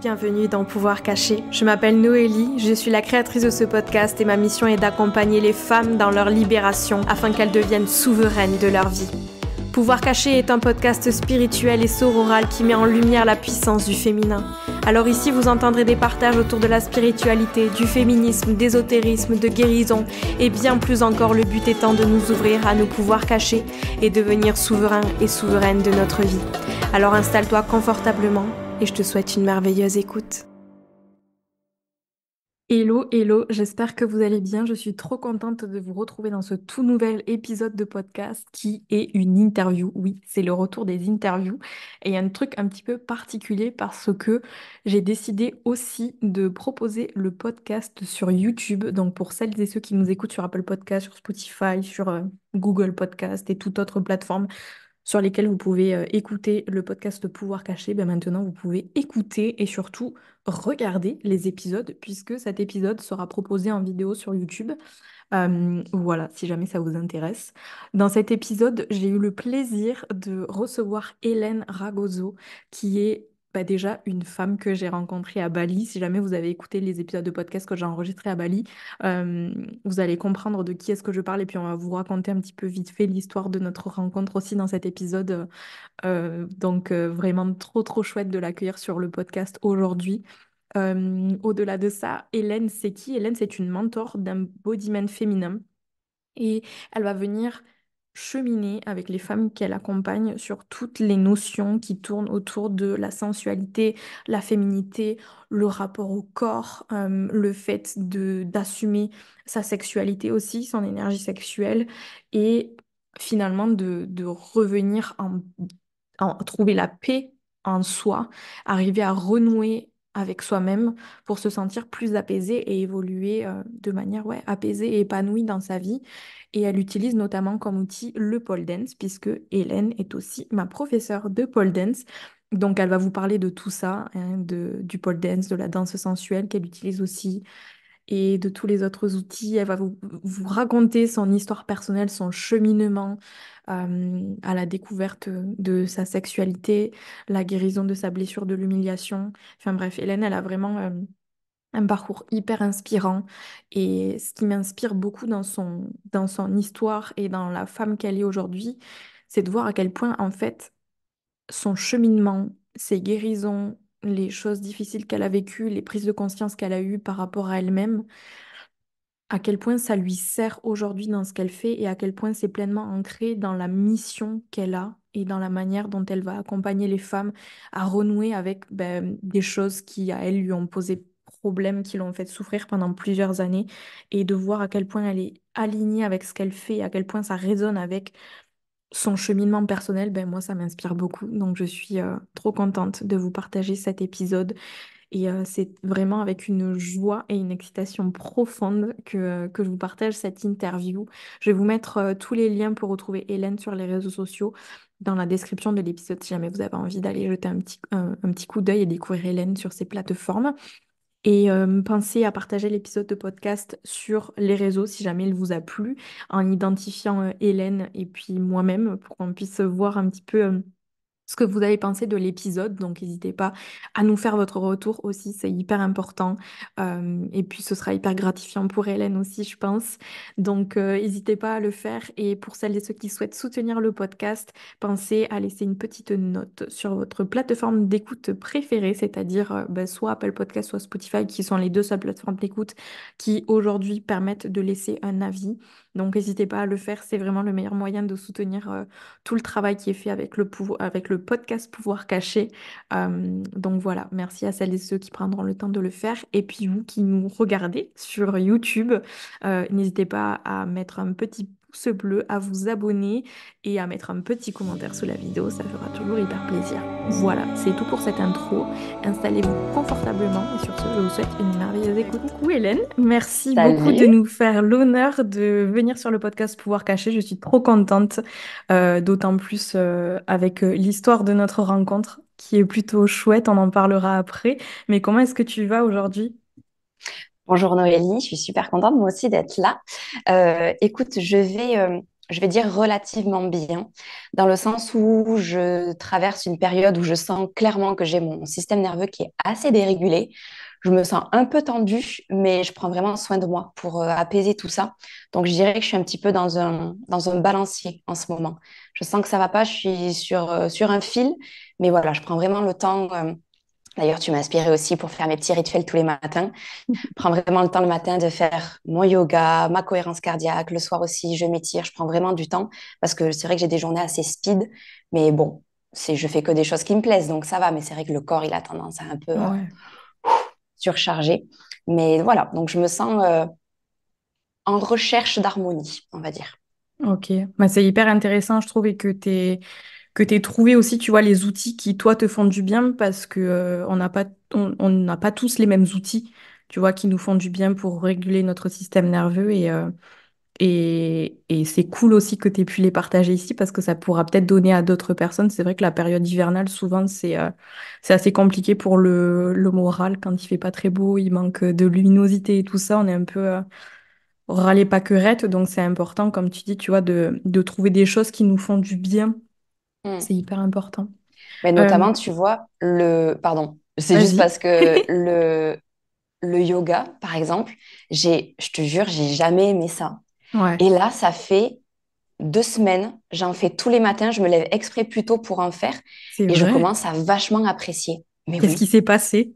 Bienvenue dans Pouvoir caché. Je m'appelle Noélie, je suis la créatrice de ce podcast et ma mission est d'accompagner les femmes dans leur libération afin qu'elles deviennent souveraines de leur vie. Pouvoir caché est un podcast spirituel et sororal qui met en lumière la puissance du féminin. Alors ici, vous entendrez des partages autour de la spiritualité, du féminisme, d'ésotérisme, de guérison et bien plus encore, le but étant de nous ouvrir à nos pouvoirs cachés et devenir souverains et souveraines de notre vie. Alors installe-toi confortablement et je te souhaite une merveilleuse écoute. Hello, hello, j'espère que vous allez bien. Je suis trop contente de vous retrouver dans ce tout nouvel épisode de podcast qui est une interview. Oui, c'est le retour des interviews. Et il y a un truc un petit peu particulier parce que j'ai décidé aussi de proposer le podcast sur YouTube. Donc pour celles et ceux qui nous écoutent sur Apple Podcast, sur Spotify, sur Google Podcast et toute autre plateforme sur lesquels vous pouvez écouter le podcast Pouvoir caché, ben maintenant vous pouvez écouter et surtout regarder les épisodes puisque cet épisode sera proposé en vidéo sur YouTube. Voilà, si jamais ça vous intéresse. Dans cet épisode, j'ai eu le plaisir de recevoir Hélène Ragozo, qui est déjà une femme que j'ai rencontrée à Bali. Si jamais vous avez écouté les épisodes de podcast que j'ai enregistrés à Bali, euh, vous allez comprendre de qui est-ce que je parle et puis on va vous raconter un petit peu vite fait l'histoire de notre rencontre aussi dans cet épisode. Donc vraiment trop trop chouette de l'accueillir sur le podcast aujourd'hui. Au-delà de ça, Hélène, c'est qui? Hélène, c'est une mentor d'un bodyman féminin et elle va venir cheminer avec les femmes qu'elle accompagne sur toutes les notions qui tournent autour de la sensualité, la féminité, le rapport au corps, le fait de d'assumer sa sexualité aussi, son énergie sexuelle et finalement de revenir trouver la paix en soi, arriver à renouer avec soi-même pour se sentir plus apaisé et évoluer de manière apaisée et épanouie dans sa vie. Et elle utilise notamment comme outil le pole dance, puisque Hélène est aussi ma professeure de pole dance. Donc elle va vous parler de tout ça, hein, du pole dance, de la danse sensuelle qu'elle utilise aussi et de tous les autres outils. Elle va vous raconter son histoire personnelle, son cheminement à la découverte de sa sexualité, la guérison de sa blessure de l'humiliation. Enfin bref, Hélène, elle a vraiment un parcours hyper inspirant. Et ce qui m'inspire beaucoup dans son histoire et dans la femme qu'elle est aujourd'hui, c'est de voir à quel point, en fait, son cheminement, ses guérisons, les choses difficiles qu'elle a vécues, les prises de conscience qu'elle a eues par rapport à elle-même, à quel point ça lui sert aujourd'hui dans ce qu'elle fait et à quel point c'est pleinement ancré dans la mission qu'elle a et dans la manière dont elle va accompagner les femmes à renouer avec des choses qui, à elle, lui ont posé problème, qui l'ont fait souffrir pendant plusieurs années et de voir à quel point elle est alignée avec ce qu'elle fait, à quel point ça résonne avec son cheminement personnel, moi, ça m'inspire beaucoup. Donc, je suis trop contente de vous partager cet épisode. Et c'est vraiment avec une joie et une excitation profonde que je vous partage cette interview. Je vais vous mettre tous les liens pour retrouver Hélène sur les réseaux sociaux dans la description de l'épisode si jamais vous avez envie d'aller jeter un petit coup d'œil et découvrir Hélène sur ces plateformes. Et pensez à partager l'épisode de podcast sur les réseaux si jamais il vous a plu, en identifiant Hélène et puis moi-même pour qu'on puisse voir un petit peu ce que vous avez pensé de l'épisode. Donc, n'hésitez pas à nous faire votre retour aussi, c'est hyper important. Et puis, ce sera hyper gratifiant pour Hélène aussi, je pense. Donc, n'hésitez pas à le faire. Et pour celles et ceux qui souhaitent soutenir le podcast, pensez à laisser une petite note sur votre plateforme d'écoute préférée, c'est-à-dire soit Apple Podcast, soit Spotify, qui sont les deux seules plateformes d'écoute qui aujourd'hui permettent de laisser un avis. Donc, n'hésitez pas à le faire, c'est vraiment le meilleur moyen de soutenir tout le travail qui est fait avec avec le podcast Pouvoir caché. Donc voilà, merci à celles et ceux qui prendront le temps de le faire. Et puis vous qui nous regardez sur YouTube, n'hésitez pas à mettre un petit pouce bleu, à vous abonner et à mettre un petit commentaire sous la vidéo, ça fera toujours hyper plaisir. Voilà, c'est tout pour cette intro. Installez-vous confortablement et sur ce, je vous souhaite une merveilleuse écoute. Coucou Hélène, merci beaucoup de Salut. nous faire l'honneur de venir sur le podcast Pouvoir caché. Je suis trop contente, d'autant plus avec l'histoire de notre rencontre qui est plutôt chouette, on en parlera après. Mais comment est-ce que tu vas aujourd'hui? Bonjour Noélie, je suis super contente moi aussi d'être là. Écoute, je vais je vais dire relativement bien, dans le sens où je traverse une période où je sens clairement que j'ai mon système nerveux qui est assez dérégulé. Je me sens un peu tendue, mais je prends vraiment soin de moi pour apaiser tout ça. Donc, je dirais que je suis un petit peu dans un balancier en ce moment. Je sens que ça va pas, je suis sur un fil, mais voilà, je prends vraiment le temps. D'ailleurs, tu m'as inspirée aussi pour faire mes petits rituels tous les matins. Prends vraiment le temps le matin de faire mon yoga, ma cohérence cardiaque. Le soir aussi, je m'étire. Je prends vraiment du temps parce que c'est vrai que j'ai des journées assez speed. Mais bon, je fais que des choses qui me plaisent, donc ça va. Mais c'est vrai que le corps, il a tendance à un peu Ouais. surcharger. Mais voilà, donc je me sens en recherche d'harmonie, on va dire. Ok, bah, c'est hyper intéressant, je trouve, et que t'aies trouvé aussi, tu vois, les outils qui, toi, te font du bien parce que on n'a pas tous les mêmes outils, tu vois, qui nous font du bien pour réguler notre système nerveux et c'est cool aussi que tu aies pu les partager ici parce que ça pourra peut-être donner à d'autres personnes. C'est vrai que la période hivernale, souvent, c'est assez compliqué pour le moral quand il fait pas très beau, il manque de luminosité et tout ça, on est un peu râler pas querette, donc c'est important, comme tu dis, tu vois, de trouver des choses qui nous font du bien. Mm. C'est hyper important. Mais Euh, notamment, tu vois, pardon, c'est juste Vas-y. parce que le yoga, par exemple, je te jure, j'ai jamais aimé ça. Ouais, Et là, ça fait 2 semaines, j'en fais tous les matins, je me lève exprès plus tôt pour en faire c'est et je vrai. commence à vachement apprécier. Mais Qu'est-ce qui oui, s'est passé?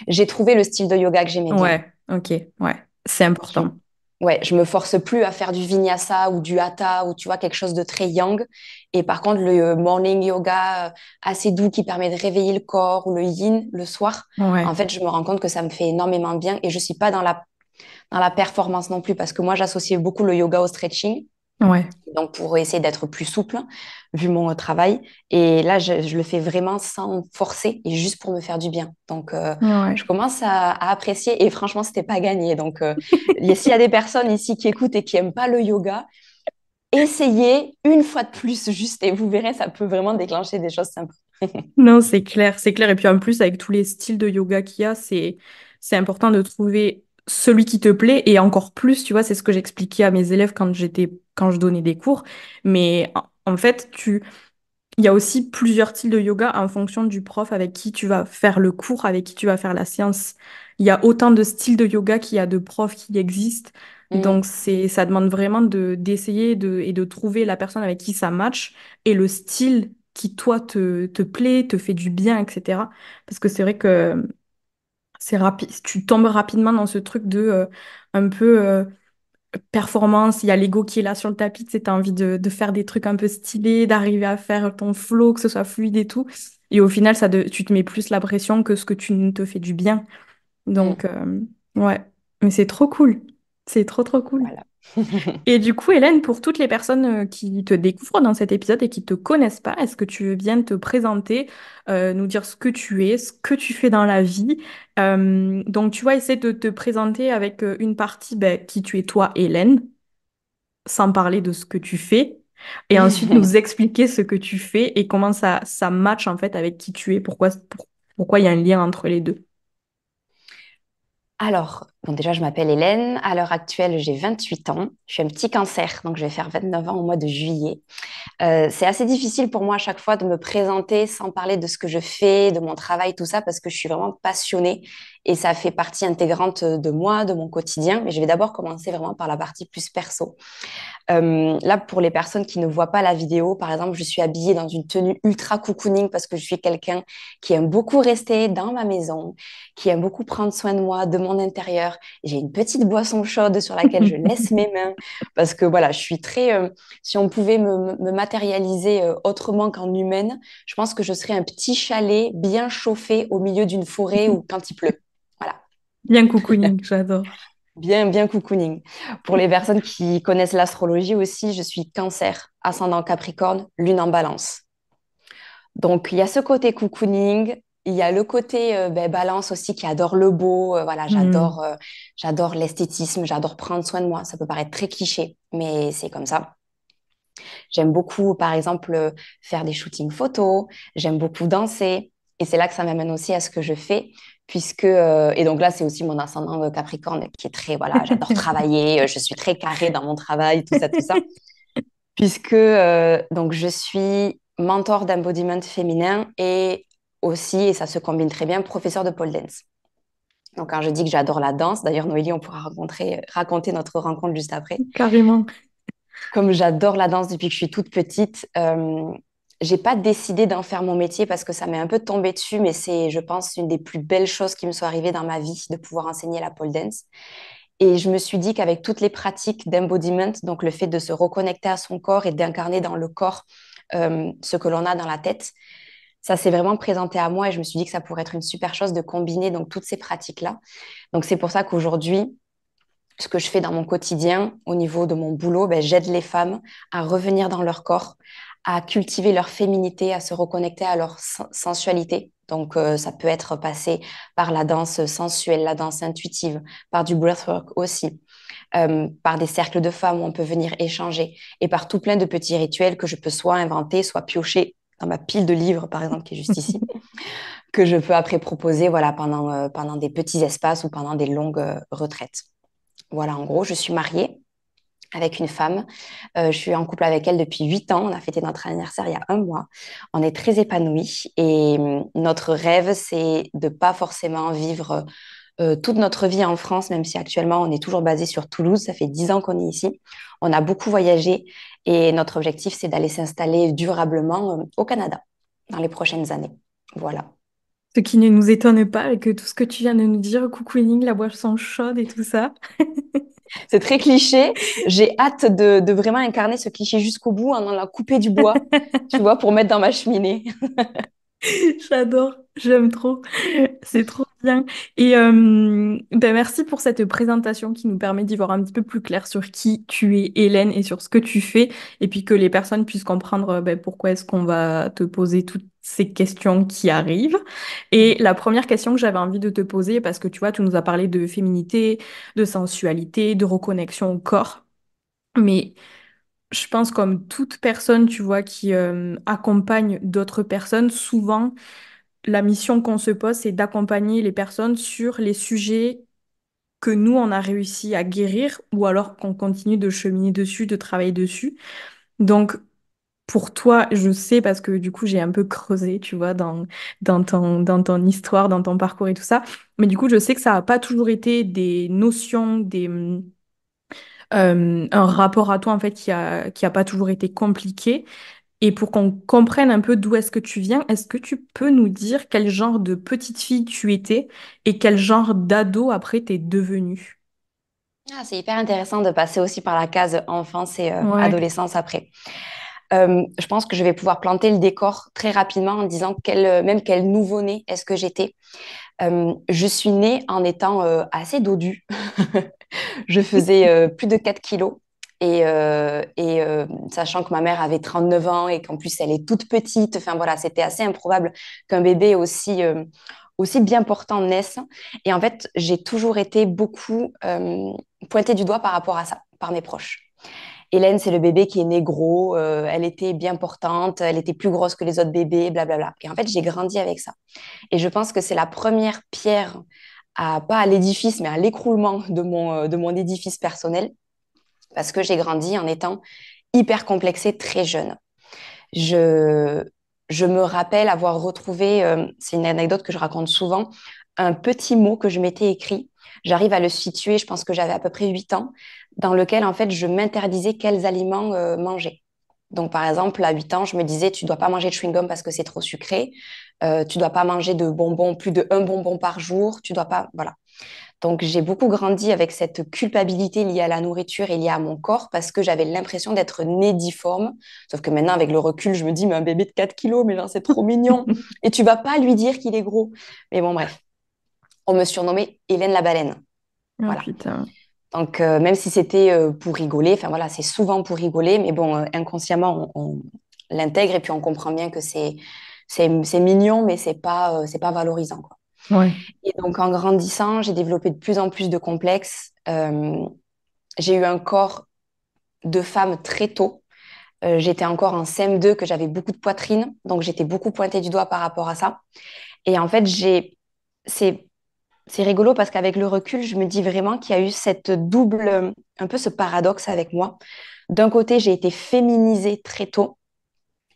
j'ai trouvé le style de yoga que j'aimais bien. Ouais, ok, ouais, c'est Je, important. ouais, je me force plus à faire du vinyasa ou du hatha ou tu vois quelque chose de très yang. Et par contre, le morning yoga assez doux qui permet de réveiller le corps ou le yin le soir, en Ouais, fait, je me rends compte que ça me fait énormément bien et je suis pas dans la performance non plus parce que moi, j'associe beaucoup le yoga au stretching. ouais, Donc, pour essayer d'être plus souple, vu mon travail. Et là, je le fais vraiment sans forcer et juste pour me faire du bien. Donc, ouais. je commence à apprécier et franchement, c'était pas gagné. Donc, s'il y a des personnes ici qui écoutent et qui aiment pas le yoga, essayez une fois de plus juste et vous verrez, ça peut vraiment déclencher des choses sympas. Non, c'est clair, c'est clair. Et puis en plus, avec tous les styles de yoga qu'il y a, c'est important de trouver celui qui te plaît et encore plus, tu vois, c'est ce que j'expliquais à mes élèves quand je donnais des cours. Mais en fait, il y a aussi plusieurs styles de yoga en fonction du prof avec qui tu vas faire le cours, avec qui tu vas faire la séance. Il y a autant de styles de yoga qu'il y a de profs qui existent. Donc Mm, ça demande vraiment d'essayer et de trouver la personne avec qui ça match et le style qui toi te plaît, te fait du bien, etc. Parce que c'est vrai que c'est rapide, tu tombes rapidement dans ce truc de un peu performance, il y a l'ego qui est là sur le tapis, tu sais, t'as envie de faire des trucs un peu stylés, d'arriver à faire ton flow, que ce soit fluide et tout. Et au final, tu te mets plus la pression que ce que tu ne te fais du bien. Donc, mm, ouais, mais c'est trop cool. C'est trop, trop cool. voilà. Et du coup, Hélène, pour toutes les personnes qui te découvrent dans cet épisode et qui te connaissent pas, est-ce que tu veux bien te présenter, nous dire ce que tu es, ce que tu fais dans la vie? Donc, tu vois, essaie de te présenter avec une partie ben, qui tu es toi, Hélène, sans parler de ce que tu fais, et ensuite nous expliquer ce que tu fais et comment ça match en fait avec qui tu es, pourquoi il y a un lien entre les deux. Alors, bon, déjà, je m'appelle Hélène. À l'heure actuelle, j'ai 28 ans. Je suis un petit cancer, donc je vais faire 29 ans au mois de juillet. C'est assez difficile pour moi à chaque fois de me présenter sans parler de ce que je fais, de mon travail, tout ça, parce que je suis vraiment passionnée et ça fait partie intégrante de moi, de mon quotidien. Mais je vais d'abord commencer vraiment par la partie plus perso. Là, pour les personnes qui ne voient pas la vidéo, par exemple, je suis habillée dans une tenue ultra cocooning parce que je suis quelqu'un qui aime beaucoup rester dans ma maison, qui aime beaucoup prendre soin de moi, de mon intérieur. J'ai une petite boisson chaude sur laquelle je laisse mes mains parce que voilà, je suis très. Si on pouvait me matérialiser autrement qu'en humaine, je pense que je serais un petit chalet bien chauffé au milieu d'une forêt ou quand il pleut. Voilà. Bien cocooning, j'adore. Bien, bien cocooning. Pour les personnes qui connaissent l'astrologie aussi, je suis Cancer, ascendant Capricorne, lune en Balance. Donc, il y a ce côté cocooning, il y a le côté Balance aussi qui adore le beau. Voilà, Hmm. j'adore l'esthétisme, j'adore prendre soin de moi. Ça peut paraître très cliché, mais c'est comme ça. J'aime beaucoup, par exemple, faire des shootings photos. J'aime beaucoup danser. Et c'est là que ça m'amène aussi à ce que je fais, puisque, et donc là, c'est aussi mon ascendant Capricorne qui est très, voilà, j'adore travailler, je suis très carrée dans mon travail, tout ça, tout ça. puisque donc je suis mentor d'embodiment féminin et aussi, et ça se combine très bien, professeur de pole dance. Donc quand je dis que j'adore la danse, d'ailleurs Noélie, on pourra raconter notre rencontre juste après. Carrément. Comme j'adore la danse depuis que je suis toute petite, j'ai pas décidé d'en faire mon métier parce que ça m'est un peu tombé dessus, mais c'est, je pense, une des plus belles choses qui me sont arrivées dans ma vie de pouvoir enseigner la pole dance. Et je me suis dit qu'avec toutes les pratiques d'embodiment, donc le fait de se reconnecter à son corps et d'incarner dans le corps ce que l'on a dans la tête, ça s'est vraiment présenté à moi et je me suis dit que ça pourrait être une super chose de combiner donc toutes ces pratiques-là. Donc c'est pour ça qu'aujourd'hui, ce que je fais dans mon quotidien, au niveau de mon boulot, ben, j'aide les femmes à revenir dans leur corps, à cultiver leur féminité, à se reconnecter à leur sensualité. Donc, ça peut être passé par la danse sensuelle, la danse intuitive, par du breathwork aussi, par des cercles de femmes où on peut venir échanger, et par tout plein de petits rituels que je peux soit inventer, soit piocher dans ma pile de livres, par exemple, qui est juste ici, que je peux après proposer voilà, pendant des petits espaces ou pendant des longues retraites. Voilà, en gros, je suis mariée avec une femme. Je suis en couple avec elle depuis 8 ans. On a fêté notre anniversaire il y a un mois. On est très épanouis et notre rêve, c'est de pas forcément vivre toute notre vie en France, même si actuellement on est toujours basé sur Toulouse. Ça fait 10 ans qu'on est ici. On a beaucoup voyagé et notre objectif, c'est d'aller s'installer durablement au Canada dans les prochaines années. Voilà. Ce qui ne nous étonne pas avec tout ce que tu viens de nous dire, cocooning, la boisson chaude et tout ça. C'est très cliché. J'ai hâte de vraiment incarner ce cliché jusqu'au bout en allant couper du bois, tu vois, pour mettre dans ma cheminée. J'adore, j'aime trop, c'est trop bien. Et ben merci pour cette présentation qui nous permet d'y voir un petit peu plus clair sur qui tu es, Hélène, et sur ce que tu fais, et puis que les personnes puissent comprendre ben, pourquoi est-ce qu'on va te poser toutes ces questions qui arrivent. Et Mhm. la première question que j'avais envie de te poser, parce que tu vois, tu nous as parlé de féminité, de sensualité, de reconnexion au corps, mais je pense comme toute personne, tu vois, qui accompagne d'autres personnes, souvent la mission qu'on se pose, c'est d'accompagner les personnes sur les sujets que nous, on a réussi à guérir ou alors qu'on continue de cheminer dessus, de travailler dessus. Donc, pour toi, je sais parce que du coup, j'ai un peu creusé, tu vois, dans ton histoire, dans ton parcours et tout ça. Mais du coup, je sais que ça n'a pas toujours été des notions, un rapport à toi, en fait, qui a pas toujours été compliqué. Et pour qu'on comprenne un peu d'où est-ce que tu viens, est-ce que tu peux nous dire quel genre de petite fille tu étais et quel genre d'ado après t'es devenue? Ah, c'est hyper intéressant de passer aussi par la case enfance et Ouais. adolescence après. Je pense que je vais pouvoir planter le décor très rapidement en disant même quel nouveau-né est-ce que j'étais. Je suis née en étant assez dodue. Je faisais plus de 4 kilos. Sachant que ma mère avait 39 ans et qu'en plus elle est toute petite, enfin voilà, c'était assez improbable qu'un bébé aussi bien portant naisse. Et en fait, j'ai toujours été beaucoup pointée du doigt par rapport à ça, par mes proches. Hélène, c'est le bébé qui est né gros, elle était bien portante, elle était plus grosse que les autres bébés, blablabla. Et en fait, j'ai grandi avec ça. Et je pense que c'est la première pierre, pas à l'édifice, mais à l'écroulement de mon édifice personnel, parce que j'ai grandi en étant hyper complexée très jeune. Je, je me rappelle avoir retrouvé, c'est une anecdote que je raconte souvent, un petit mot que je m'étais écrit. J'arrive à le situer, je pense que j'avais à peu près 8 ans, dans lequel en fait je m'interdisais quels aliments manger. Donc par exemple, à 8 ans, je me disais, tu dois pas manger de chewing-gum parce que c'est trop sucré, tu dois pas manger de bonbons, plus de un bonbon par jour, tu dois pas, voilà. Donc, j'ai beaucoup grandi avec cette culpabilité liée à la nourriture et liée à mon corps parce que j'avais l'impression d'être née difforme. Sauf que maintenant, avec le recul, je me dis, mais un bébé de 4 kilos, mais non, c'est trop mignon. Et tu vas pas lui dire qu'il est gros. Mais bon, bref. On me surnommait Hélène la baleine. Oh Voilà. putain. Donc, même si c'était pour rigoler, enfin voilà, c'est souvent pour rigoler, mais bon, inconsciemment, on l'intègre et puis on comprend bien que c'est mignon, mais c'est pas valorisant, quoi. Ouais. Et donc, en grandissant, j'ai développé de plus en plus de complexes. J'ai eu un corps de femme très tôt. J'étais encore en CM2, que j'avais beaucoup de poitrine, donc j'étais beaucoup pointée du doigt par rapport à ça. Et en fait, c'est c'est rigolo parce qu'avec le recul, je me dis vraiment qu'il y a eu cette double, un peu ce paradoxe avec moi. D'un côté, j'ai été féminisée très tôt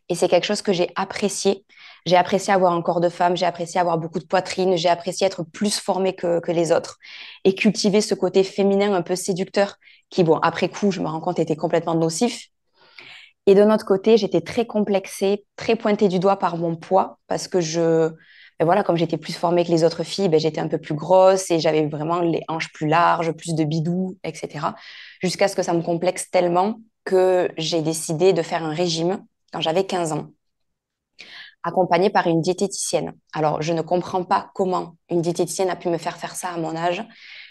et c'est quelque chose que j'ai apprécié. J'ai apprécié avoir un corps de femme, j'ai apprécié avoir beaucoup de poitrine, j'ai apprécié être plus formée que les autres et cultiver ce côté féminin un peu séducteur qui, bon, après coup, je me rends compte, était complètement nocif. Et de notre côté, j'étais très complexée, très pointée du doigt par mon poids parce que ben voilà, comme j'étais plus formée que les autres filles, ben j'étais un peu plus grosse et j'avais vraiment les hanches plus larges, plus de bidou, etc. Jusqu'à ce que ça me complexe tellement que j'ai décidé de faire un régime quand j'avais 15 ans, accompagnée par une diététicienne. Alors, je ne comprends pas comment une diététicienne a pu me faire faire ça à mon âge,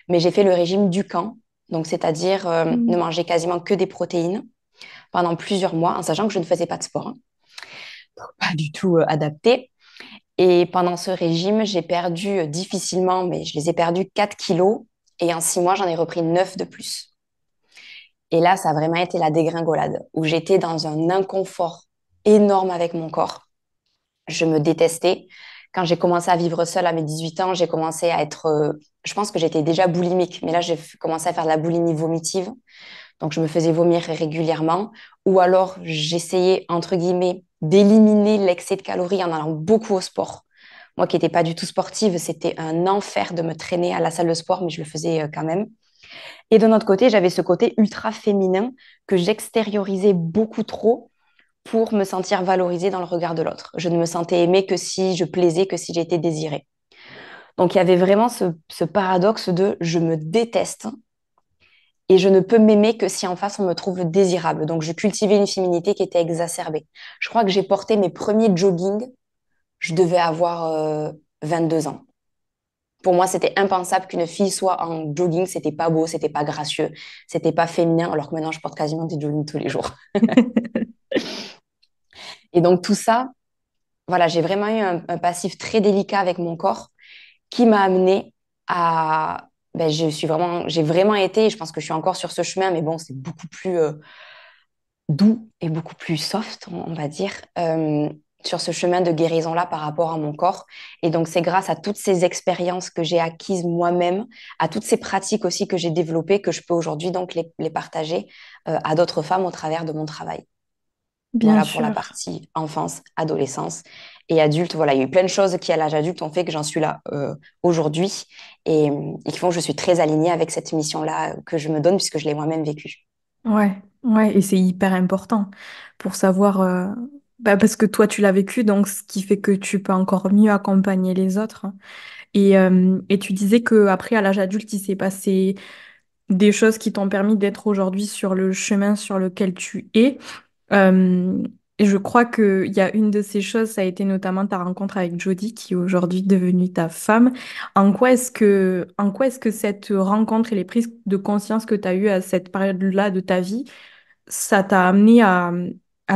mais j'ai fait le régime Dukan, donc c'est-à-dire ne Mm. manger quasiment que des protéines pendant plusieurs mois, en sachant que je ne faisais pas de sport, hein, pas du tout adapté. Et pendant ce régime, j'ai perdu difficilement, mais je les ai perdus 4 kilos. Et en 6 mois, j'en ai repris 9 de plus. Et là, ça a vraiment été la dégringolade, où j'étais dans un inconfort énorme avec mon corps. Je me détestais. Quand j'ai commencé à vivre seule à mes 18 ans, j'ai commencé à être... je pense que j'étais déjà boulimique, mais là, j'ai commencé à faire de la boulimie vomitive. Donc, je me faisais vomir régulièrement. Ou alors, j'essayais, entre guillemets, d'éliminer l'excès de calories en allant beaucoup au sport. Moi qui n'étais pas du tout sportive, c'était un enfer de me traîner à la salle de sport, mais je le faisais quand même. Et de notre côté, j'avais ce côté ultra féminin que j'extériorisais beaucoup trop pour me sentir valorisée dans le regard de l'autre. Je ne me sentais aimée que si je plaisais, que si j'étais désirée. Donc, il y avait vraiment ce paradoxe de je me déteste et je ne peux m'aimer que si en face on me trouve désirable. Donc, je cultivais une féminité qui était exacerbée. Je crois que j'ai porté mes premiers joggings, je devais avoir 22 ans. Pour moi, c'était impensable qu'une fille soit en jogging, c'était pas beau, c'était pas gracieux, c'était pas féminin, alors que maintenant je porte quasiment des joggings tous les jours. Et donc tout ça, voilà, j'ai vraiment eu un passif très délicat avec mon corps qui m'a amené à, ben, j'ai vraiment été, et je pense que je suis encore sur ce chemin, mais bon, c'est beaucoup plus doux et beaucoup plus soft, on va dire, sur ce chemin de guérison-là par rapport à mon corps. Et donc, c'est grâce à toutes ces expériences que j'ai acquises moi-même, à toutes ces pratiques aussi que j'ai développées, que je peux aujourd'hui donc les partager à d'autres femmes au travers de mon travail. Bien Voilà pour la sûr. partie enfance, adolescence et adulte. Voilà, il y a eu plein de choses qui, à l'âge adulte, ont fait que j'en suis là aujourd'hui et qui font que je suis très alignée avec cette mission-là que je me donne puisque je l'ai moi-même vécue. Ouais, ouais, et c'est hyper important pour savoir, bah, parce que toi tu l'as vécu, donc ce qui fait que tu peux encore mieux accompagner les autres, hein. Et tu disais que après à l'âge adulte, il s'est passé des choses qui t'ont permis d'être aujourd'hui sur le chemin sur lequel tu es. Euh, et je crois qu'il y a une de ces choses, ça a été notamment ta rencontre avec Jodie, qui est aujourd'hui devenue ta femme. En quoi est-ce que cette rencontre et les prises de conscience que tu as eues à cette période-là de ta vie, ça t'a amené à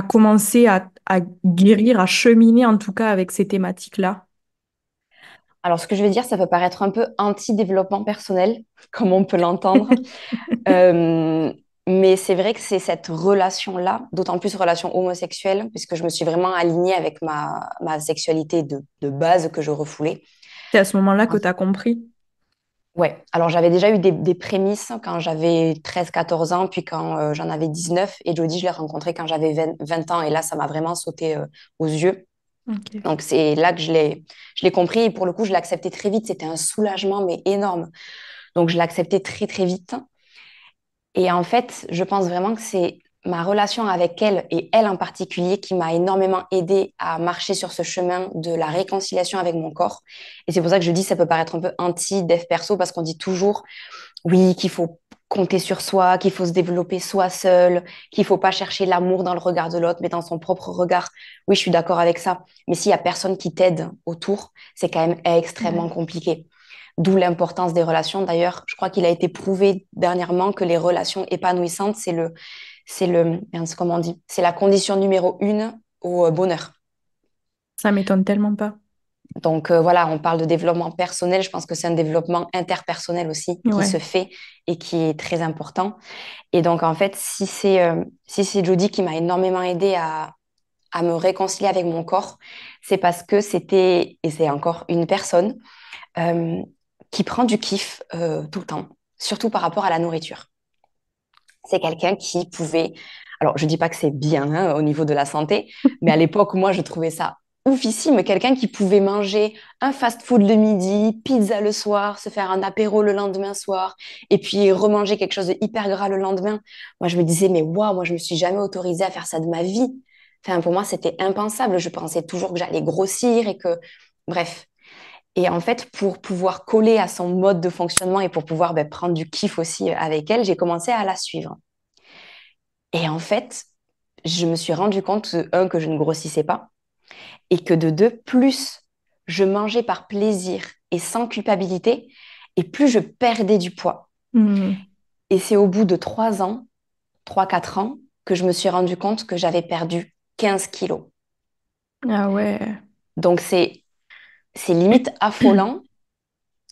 commencer à guérir, à cheminer en tout cas avec ces thématiques-là? Alors, ce que je vais dire, ça peut paraître un peu anti-développement personnel, comme on peut l'entendre. Euh, mais c'est vrai que c'est cette relation-là, d'autant plus relation homosexuelle, puisque je me suis vraiment alignée avec ma sexualité de base que je refoulais. C'est à ce moment-là que tu as compris. Ouais, alors j'avais déjà eu des prémices quand j'avais 13 14 ans, puis quand j'en avais 19. Et Jodie, je l'ai rencontrée quand j'avais 20 ans, et là, ça m'a vraiment sauté aux yeux. Ok. Donc c'est là que je l'ai compris, et pour le coup, je l'ai accepté très vite. C'était un soulagement, mais énorme. Donc je l'ai accepté très, très vite. Et en fait, je pense vraiment que c'est ma relation avec elle, et elle en particulier, qui m'a énormément aidée à marcher sur ce chemin de la réconciliation avec mon corps. Et c'est pour ça que je dis, ça peut paraître un peu anti-dev perso, parce qu'on dit toujours, oui, qu'il faut compter sur soi, qu'il faut se développer soi seul, qu'il faut pas chercher l'amour dans le regard de l'autre, mais dans son propre regard. Oui, je suis d'accord avec ça. Mais s'il y a personne qui t'aide autour, c'est quand même extrêmement Ouais. compliqué. D'où l'importance des relations. D'ailleurs, je crois qu'il a été prouvé dernièrement que les relations épanouissantes, mince, comment on dit, c'est la condition numéro une au bonheur. Ça m'étonne tellement pas. Donc voilà, on parle de développement personnel. Je pense que c'est un développement interpersonnel aussi qui se Ouais. fait et qui est très important. Et donc en fait, si c'est Jodie qui m'a énormément aidée à me réconcilier avec mon corps, c'est parce que c'était, et c'est encore une personne, euh, qui prend du kiff tout le temps, surtout par rapport à la nourriture. C'est quelqu'un qui pouvait, alors je dis pas que c'est bien hein, au niveau de la santé, mais à l'époque, moi, je trouvais ça oufissime, quelqu'un qui pouvait manger un fast-food le midi, pizza le soir, se faire un apéro le lendemain soir, et puis remanger quelque chose de hyper gras le lendemain. Moi, je me disais, mais waouh, moi, je me suis jamais autorisée à faire ça de ma vie. Enfin, pour moi, c'était impensable. Je pensais toujours que j'allais grossir et que, bref. Et en fait, pour pouvoir coller à son mode de fonctionnement et pour pouvoir prendre du kiff aussi avec elle, j'ai commencé à la suivre. Et en fait, je me suis rendu compte, un, que je ne grossissais pas, et que de deux, plus je mangeais par plaisir et sans culpabilité, et plus je perdais du poids. Hmm. Et c'est au bout de 3 ans, 3, 4 ans, que je me suis rendu compte que j'avais perdu 15 kilos. Ah ouais. Donc c'est limite affolant.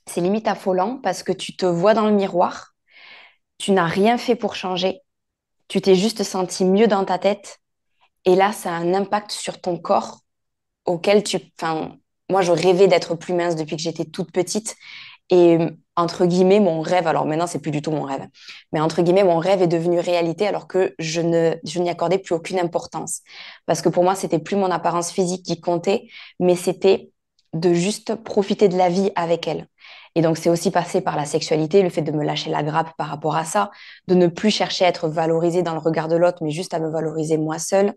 C'est limite affolant parce que tu te vois dans le miroir, tu n'as rien fait pour changer, tu t'es juste senti mieux dans ta tête, et là, ça a un impact sur ton corps auquel enfin, moi, je rêvais d'être plus mince depuis que j'étais toute petite. Et entre guillemets, mon rêve, alors maintenant, c'est plus du tout mon rêve, mais entre guillemets, mon rêve est devenu réalité alors que je n'y accordais plus aucune importance. Parce que pour moi, c'était plus mon apparence physique qui comptait, mais c'était de juste profiter de la vie avec elle. Et donc, c'est aussi passé par la sexualité, le fait de me lâcher la grappe par rapport à ça, de ne plus chercher à être valorisée dans le regard de l'autre, mais juste à me valoriser moi seule.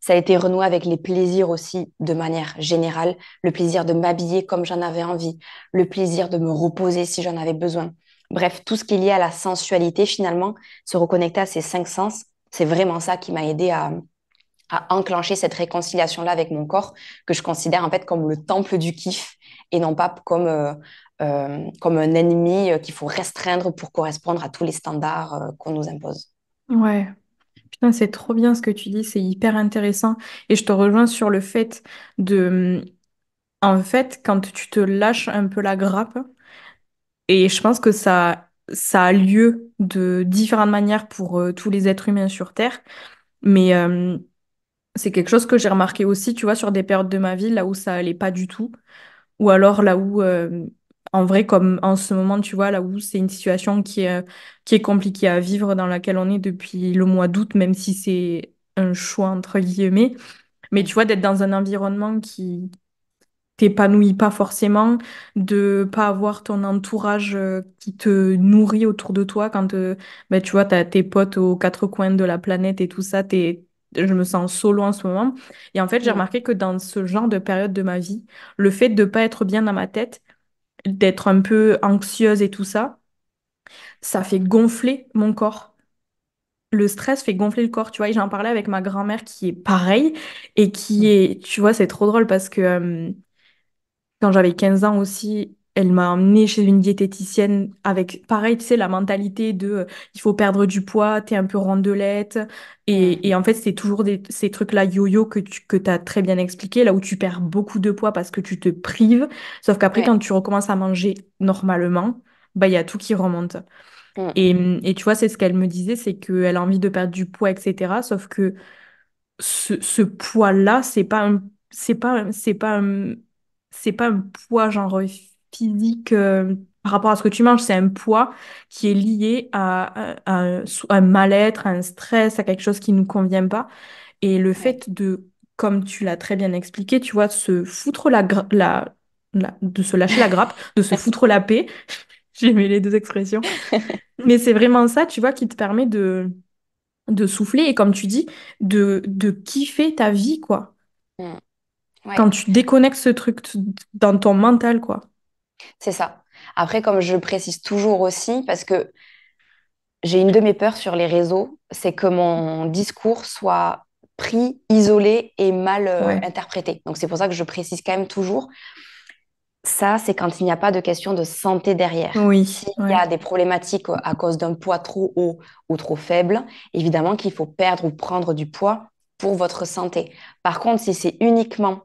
Ça a été renoué avec les plaisirs aussi de manière générale, le plaisir de m'habiller comme j'en avais envie, le plaisir de me reposer si j'en avais besoin. Bref, tout ce qui est lié à la sensualité, finalement, se reconnecter à ces 5 sens, c'est vraiment ça qui m'a aidé à enclencher cette réconciliation-là avec mon corps, que je considère en fait comme le temple du kiff et non pas comme un ennemi qu'il faut restreindre pour correspondre à tous les standards qu'on nous impose. Ouais. Putain, c'est trop bien ce que tu dis, c'est hyper intéressant. Et je te rejoins sur le fait de... En fait, quand tu te lâches un peu la grappe, et je pense que ça a lieu de différentes manières pour tous les êtres humains sur Terre, mais c'est quelque chose que j'ai remarqué aussi, tu vois, sur des périodes de ma vie, là où ça allait pas du tout. Ou alors là où, en vrai, comme en ce moment, tu vois, là où c'est une situation qui est compliquée à vivre, dans laquelle on est depuis le mois d'août, même si c'est un choix entre guillemets. Mais Mm. tu vois, d'être dans un environnement qui t'épanouit pas forcément, de pas avoir ton entourage qui te nourrit autour de toi quand ben, tu vois, t'as tes potes aux quatre coins de la planète et tout ça, je me sens solo en ce moment. Et en fait, j'ai Mm. remarqué que dans ce genre de période de ma vie, le fait de pas être bien dans ma tête, d'être un peu anxieuse et tout ça, ça fait gonfler mon corps. Le stress fait gonfler le corps, tu vois. Et j'en parlais avec ma grand-mère qui est pareil et qui Mm. est, tu vois, c'est trop drôle parce que quand j'avais 15 ans aussi, elle m'a emmenée chez une diététicienne avec, pareil, tu sais, la mentalité de il faut perdre du poids, t'es un peu rondelette. Mm. Et en fait, c'est toujours ces trucs-là yo-yo que t'as très bien expliqué, là où tu perds beaucoup de poids parce que tu te prives. Sauf qu'après, quand Ouais. tu recommences à manger normalement, bah, il y a tout qui remonte. Mm. Et tu vois, c'est ce qu'elle me disait, c'est qu'elle a envie de perdre du poids, etc. Sauf que ce poids-là, c'est pas un poids genre physique par rapport à ce que tu manges, c'est un poids qui est lié à un mal-être, à un stress, à quelque chose qui ne nous convient pas. Et le Ouais. fait de, comme tu l'as très bien expliqué, tu vois, se foutre de se lâcher la grappe, de se foutre la paix, j'ai mis les deux expressions, mais c'est vraiment ça, tu vois, qui te permet de souffler et comme tu dis, de kiffer ta vie, quoi. Mm. Quand Ouais. tu déconnectes ce truc dans ton mental, quoi. C'est ça. Après, comme je précise toujours aussi, parce que j'ai une de mes peurs sur les réseaux, c'est que mon discours soit pris, isolé et mal Ouais. interprété. Donc c'est pour ça que je précise quand même toujours, ça, c'est quand il n'y a pas de question de santé derrière. Oui, S'il y ouais. a des problématiques à cause d'un poids trop haut ou trop faible, évidemment qu'il faut perdre ou prendre du poids pour votre santé. Par contre, si c'est uniquement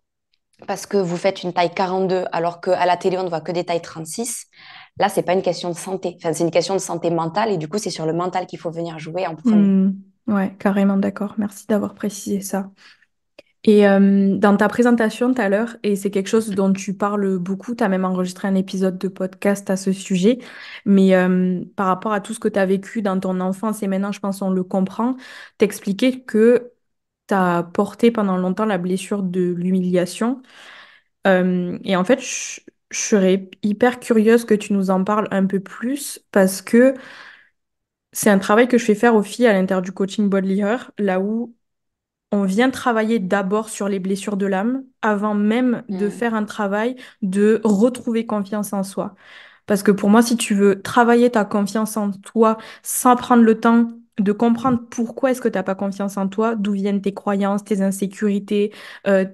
parce que vous faites une taille 42 alors qu'à la télé, on ne voit que des tailles 36. Là, c'est pas une question de santé. Enfin, c'est une question de santé mentale et du coup, c'est sur le mental qu'il faut venir jouer en premier. Hmm. Ouais, carrément d'accord. Merci d'avoir précisé ça. Et dans ta présentation tout à l'heure, et c'est quelque chose dont tu parles beaucoup, tu as même enregistré un épisode de podcast à ce sujet, mais par rapport à tout ce que tu as vécu dans ton enfance, et maintenant je pense on le comprend, t'expliquais que tu as porté pendant longtemps la blessure de l'humiliation. Et en fait, je serais hyper curieuse que tu nous en parles un peu plus parce que c'est un travail que je fais faire aux filles à l'intérieur du coaching Bodily Her, là où on vient travailler d'abord sur les blessures de l'âme avant même de Mm. faire un travail de retrouver confiance en soi. Parce que pour moi, si tu veux travailler ta confiance en toi sans prendre le temps de comprendre pourquoi est-ce que tu n'as pas confiance en toi, d'où viennent tes croyances, tes insécurités, euh,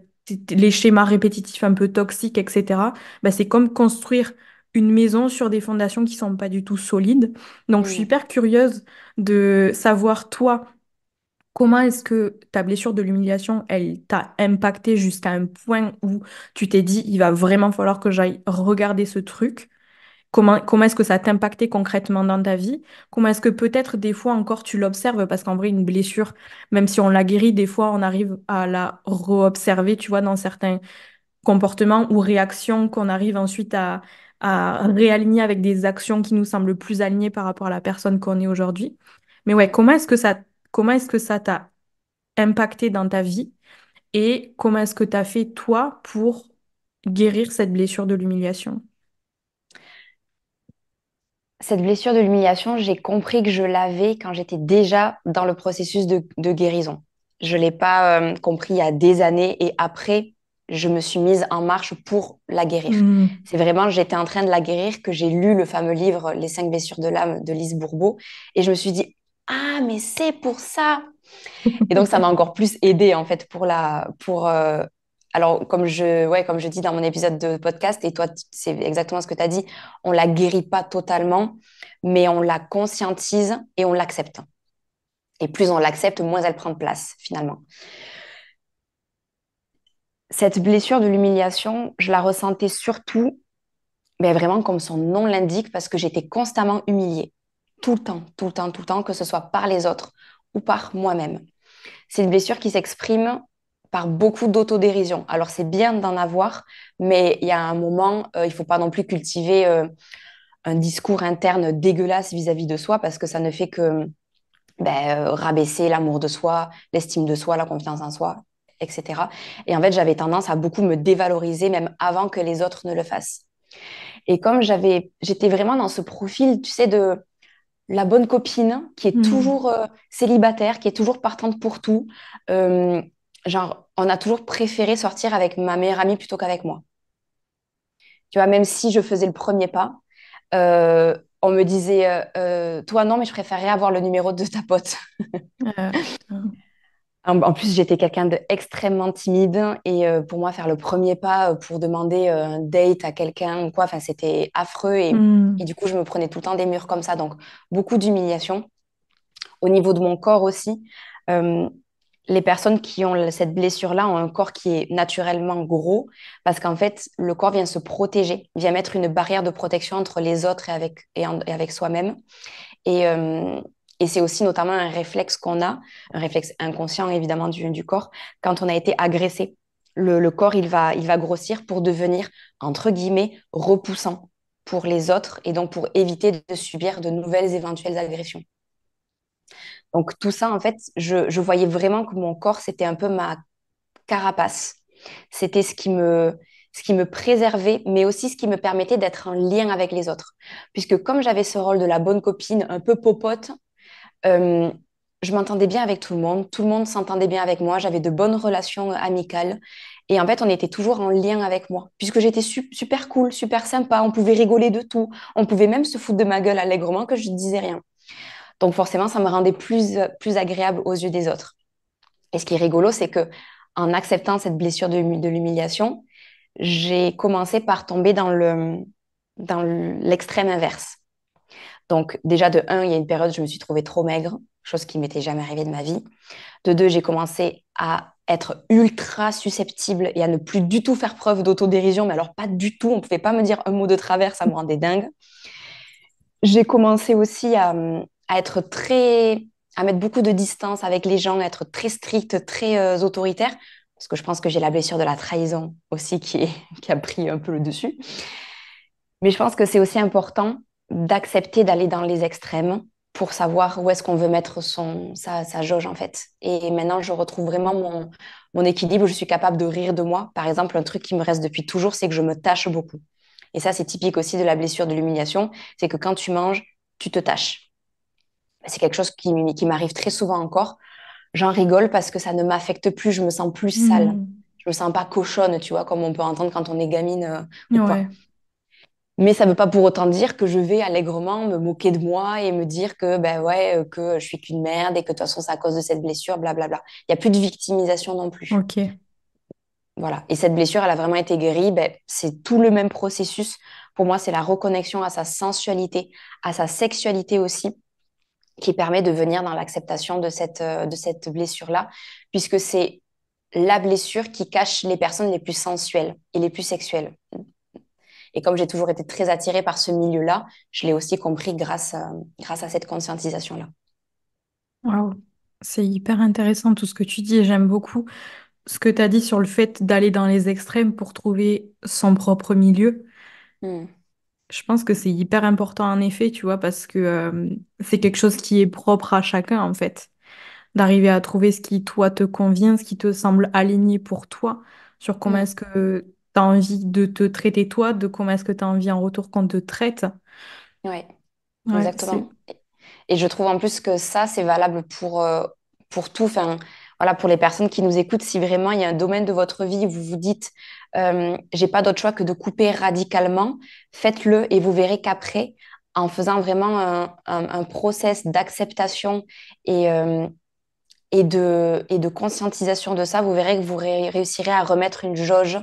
les schémas répétitifs un peu toxiques, etc., bah, c'est comme construire une maison sur des fondations qui sont pas du tout solides. Donc, je suis Mm. hyper curieuse de savoir, toi, comment est-ce que ta blessure de l'humiliation, elle t'a impacté jusqu'à un point où tu t'es dit, il va vraiment falloir que j'aille regarder ce truc? Comment est-ce que ça t'a impacté concrètement dans ta vie? Comment est-ce que peut-être des fois encore tu l'observes? Parce qu'en vrai, une blessure, même si on la guérit, des fois on arrive à la re-observer, tu vois, dans certains comportements ou réactions qu'on arrive ensuite à réaligner avec des actions qui nous semblent plus alignées par rapport à la personne qu'on est aujourd'hui. Mais ouais, comment est-ce que ça t'a impacté dans ta vie et comment est-ce que tu as fait toi pour guérir cette blessure de l'humiliation? Cette blessure de l'humiliation, j'ai compris que je l'avais quand j'étais déjà dans le processus de guérison. Je ne l'ai pas compris il y a des années et après, je me suis mise en marche pour la guérir. Hmm. C'est vraiment, j'étais en train de la guérir que j'ai lu le fameux livre Les 5 blessures de l'âme de Lise Bourbeau et je me suis dit, ah, mais c'est pour ça. Et donc, ça m'a encore plus aidée, en fait, alors, comme je dis dans mon épisode de podcast, et toi, c'est exactement ce que tu as dit, on la guérit pas totalement, mais on la conscientise et on l'accepte. Et plus on l'accepte, moins elle prend de place, finalement. Cette blessure de l'humiliation, je la ressentais surtout, mais vraiment comme son nom l'indique, parce que j'étais constamment humiliée. Tout le temps, tout le temps, tout le temps, que ce soit par les autres ou par moi-même. C'est une blessure qui s'exprime par beaucoup d'autodérision. Alors, c'est bien d'en avoir, mais il y a un moment, il ne faut pas non plus cultiver un discours interne dégueulasse vis-à-vis de soi parce que ça ne fait que rabaisser l'amour de soi, l'estime de soi, la confiance en soi, etc. Et en fait, j'avais tendance à beaucoup me dévaloriser même avant que les autres ne le fassent. Et comme j'étais vraiment dans ce profil, tu sais, de la bonne copine qui est Hmm. toujours célibataire, qui est toujours partante pour tout. Euh, genre, on a toujours préféré sortir avec ma meilleure amie plutôt qu'avec moi. Tu vois, même si je faisais le premier pas, on me disait, toi non, mais je préférerais avoir le numéro de ta pote. Putain. En plus, j'étais quelqu'un d'extrêmement timide et pour moi, faire le premier pas pour demander un date à quelqu'un ou quoi, enfin, c'était affreux et Hmm. du coup, je me prenais tout le temps des murs comme ça. Donc, beaucoup d'humiliation. Au niveau de mon corps aussi, euh, les personnes qui ont cette blessure-là ont un corps qui est naturellement gros parce qu'en fait, le corps vient se protéger, vient mettre une barrière de protection entre les autres et avec soi-même. Et, euh, et c'est aussi notamment un réflexe qu'on a, un réflexe inconscient évidemment du corps, quand on a été agressé. Le corps, il va grossir pour devenir, entre guillemets, repoussant pour les autres et donc pour éviter de subir de nouvelles éventuelles agressions. Donc tout ça, en fait, je voyais vraiment que mon corps, c'était un peu ma carapace. C'était ce qui me préservait, mais aussi ce qui me permettait d'être en lien avec les autres. Puisque comme j'avais ce rôle de la bonne copine, un peu popote, euh, je m'entendais bien avec tout le monde s'entendait bien avec moi, j'avais de bonnes relations amicales. Et en fait, on était toujours en lien avec moi, puisque j'étais super cool, super sympa, on pouvait rigoler de tout, on pouvait même se foutre de ma gueule allègrement que je ne disais rien. Donc forcément, ça me rendait plus agréable aux yeux des autres. Et ce qui est rigolo, c'est que en acceptant cette blessure de l'humiliation, j'ai commencé par tomber dans l'extrême inverse. Donc déjà, de un, il y a une période où je me suis trouvée trop maigre, chose qui m'était jamais arrivée de ma vie. De deux, j'ai commencé à être ultra susceptible et à ne plus du tout faire preuve d'autodérision, mais alors pas du tout, on pouvait pas me dire un mot de travers, ça me rendait dingue. J'ai commencé aussi à être à mettre beaucoup de distance avec les gens, à être très stricte, très autoritaire, parce que je pense que j'ai la blessure de la trahison aussi qui a pris un peu le dessus. Mais je pense que c'est aussi important d'accepter d'aller dans les extrêmes pour savoir où est-ce qu'on veut mettre sa jauge, en fait. Et maintenant, je retrouve vraiment mon équilibre. Je suis capable de rire de moi. Par exemple, un truc qui me reste depuis toujours, c'est que je me tâche beaucoup. Et ça, c'est typique aussi de la blessure de l'humiliation. C'est que quand tu manges, tu te tâches. C'est quelque chose qui m'arrive très souvent encore. J'en rigole parce que ça ne m'affecte plus. Je me sens plus sale. Hmm. Je me sens pas cochonne, tu vois, comme on peut entendre quand on est gamine ou quoi. Ouais, Mais ça ne veut pas pour autant dire que je vais allègrement me moquer de moi et me dire que ben ouais que je suis qu'une merde et que de toute façon c'est à cause de cette blessure, blablabla. Il n'y a plus de victimisation non plus. ok. Voilà. Et cette blessure, elle a vraiment été guérie. Ben, c'est tout le même processus. Pour moi, c'est la reconnexion à sa sensualité, à sa sexualité aussi, qui permet de venir dans l'acceptation de cette blessure-là, puisque c'est la blessure qui cache les personnes les plus sensuelles et les plus sexuelles. Et comme j'ai toujours été très attirée par ce milieu-là, je l'ai aussi compris grâce à cette conscientisation-là. Waouh. C'est hyper intéressant tout ce que tu dis et j'aime beaucoup ce que tu as dit sur le fait d'aller dans les extrêmes pour trouver son propre milieu. Hmm. Je pense que c'est hyper important en effet, tu vois, parce que c'est quelque chose qui est propre à chacun en fait. D'arriver à trouver ce qui toi te convient, ce qui te semble aligné pour toi, sur comment Hmm. est-ce que tu as envie de te traiter toi, de comment est-ce que tu as envie en retour qu'on te traite. Ouais, Ouais, c'est... exactement. Et je trouve en plus que ça, c'est valable pour tout. Enfin, voilà, pour les personnes qui nous écoutent, si vraiment il y a un domaine de votre vie où vous vous dites, j'ai pas d'autre choix que de couper radicalement, faites-le et vous verrez qu'après, en faisant vraiment un process d'acceptation et, et de conscientisation de ça, vous verrez que vous réussirez à remettre une jauge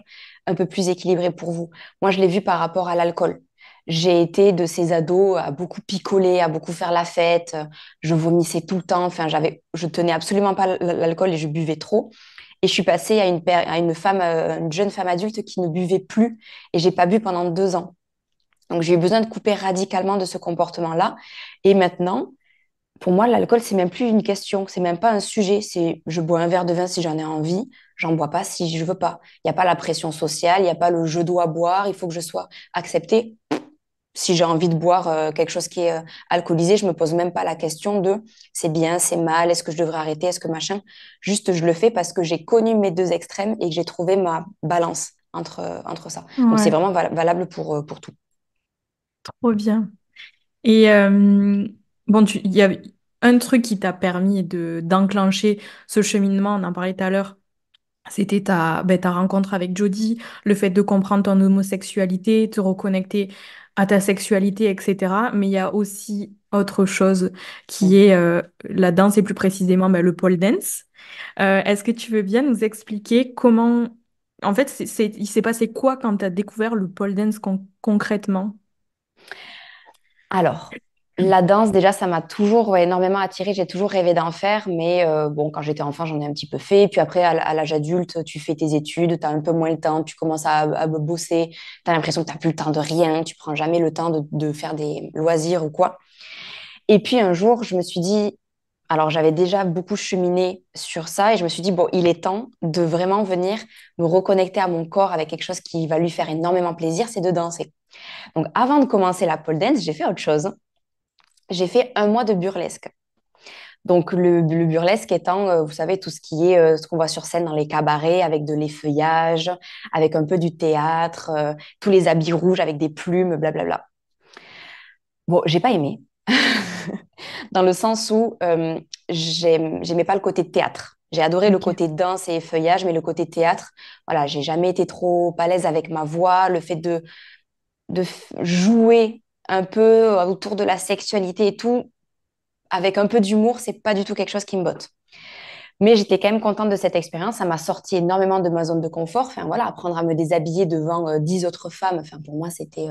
un peu plus équilibrée pour vous. Moi, je l'ai vu par rapport à l'alcool. J'ai été de ces ados à beaucoup picoler, à beaucoup faire la fête. Je vomissais tout le temps. Enfin, je tenais absolument pas l'alcool et je buvais trop. Et je suis passée à une femme, une jeune femme adulte qui ne buvait plus et j'ai pas bu pendant 2 ans. Donc, j'ai eu besoin de couper radicalement de ce comportement-là. Et maintenant, pour moi, l'alcool, c'est même plus une question, c'est même pas un sujet. C'est je bois un verre de vin si j'en ai envie, j'en bois pas si je veux pas. Il n'y a pas la pression sociale, il n'y a pas le je dois boire, il faut que je sois acceptée. Si j'ai envie de boire quelque chose qui est alcoolisé, je me pose même pas la question de c'est bien, c'est mal, est-ce que je devrais arrêter, est-ce que machin. Juste, je le fais parce que j'ai connu mes deux extrêmes et que j'ai trouvé ma balance entre ça. Donc, c'est Ouais, vraiment valable pour tout. trop bien. Et bon, il y a un truc qui t'a permis d'enclencher ce cheminement, on en parlait tout à l'heure, c'était ta rencontre avec Jodie, le fait de comprendre ton homosexualité, te reconnecter à ta sexualité, etc. Mais il y a aussi autre chose qui Mm. est la danse et plus précisément le pole dance. Est-ce que tu veux bien nous expliquer comment... En fait, il s'est passé quoi quand tu as découvert le pole dance concrètement? Alors, la danse, déjà, ça m'a toujours énormément attirée. J'ai toujours rêvé d'en faire, mais bon, quand j'étais enfant, j'en ai un petit peu fait. Puis après, à l'âge adulte, tu fais tes études, tu as un peu moins le temps, tu commences à bosser, tu as l'impression que tu n'as plus le temps de rien, tu prends jamais le temps de faire des loisirs ou quoi. Et puis un jour, je me suis dit, alors j'avais déjà beaucoup cheminé sur ça, et je me suis dit, bon, il est temps de vraiment venir me reconnecter à mon corps avec quelque chose qui va lui faire énormément plaisir, c'est de danser. Donc, avant de commencer la pole dance, j'ai fait autre chose. J'ai fait un mois de burlesque. Donc, le burlesque étant, vous savez, tout ce qui est ce qu'on voit sur scène dans les cabarets, avec de l'effeuillage, avec un peu du théâtre, tous les habits rouges avec des plumes, blablabla. Bon, j'ai pas aimé, dans le sens où j'aimais pas le côté théâtre. J'ai adoré le Ok. côté danse et effeuillage, mais le côté théâtre, voilà, j'ai jamais été trop à l'aise avec ma voix, le fait de jouer un peu autour de la sexualité et tout, avec un peu d'humour, c'est pas du tout quelque chose qui me botte. Mais j'étais quand même contente de cette expérience. Ça m'a sorti énormément de ma zone de confort. Enfin voilà, apprendre à me déshabiller devant 10 autres femmes. Enfin pour moi, c'était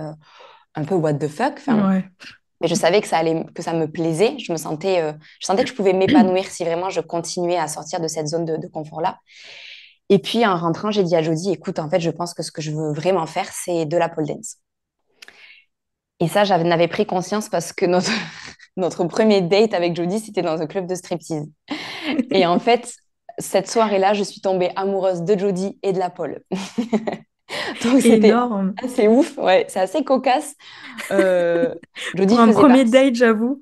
un peu what the fuck. Enfin, Ouais. mais je savais que ça me plaisait. Je sentais que je pouvais m'épanouir si vraiment je continuais à sortir de cette zone de confort-là. Et puis en rentrant, j'ai dit à Jodie, écoute, en fait, je pense que ce que je veux vraiment faire, c'est de la pole dance. Et ça, j'en avais pris conscience parce que notre premier date avec Jodie, c'était dans un club de striptease. Et en fait, cette soirée-là, je suis tombée amoureuse de Jodie et de la pole. Donc c'était Énorme. assez ouf, ouais, c'est assez cocasse. Euh, Pour Jodie un faisait premier partie. date, j'avoue.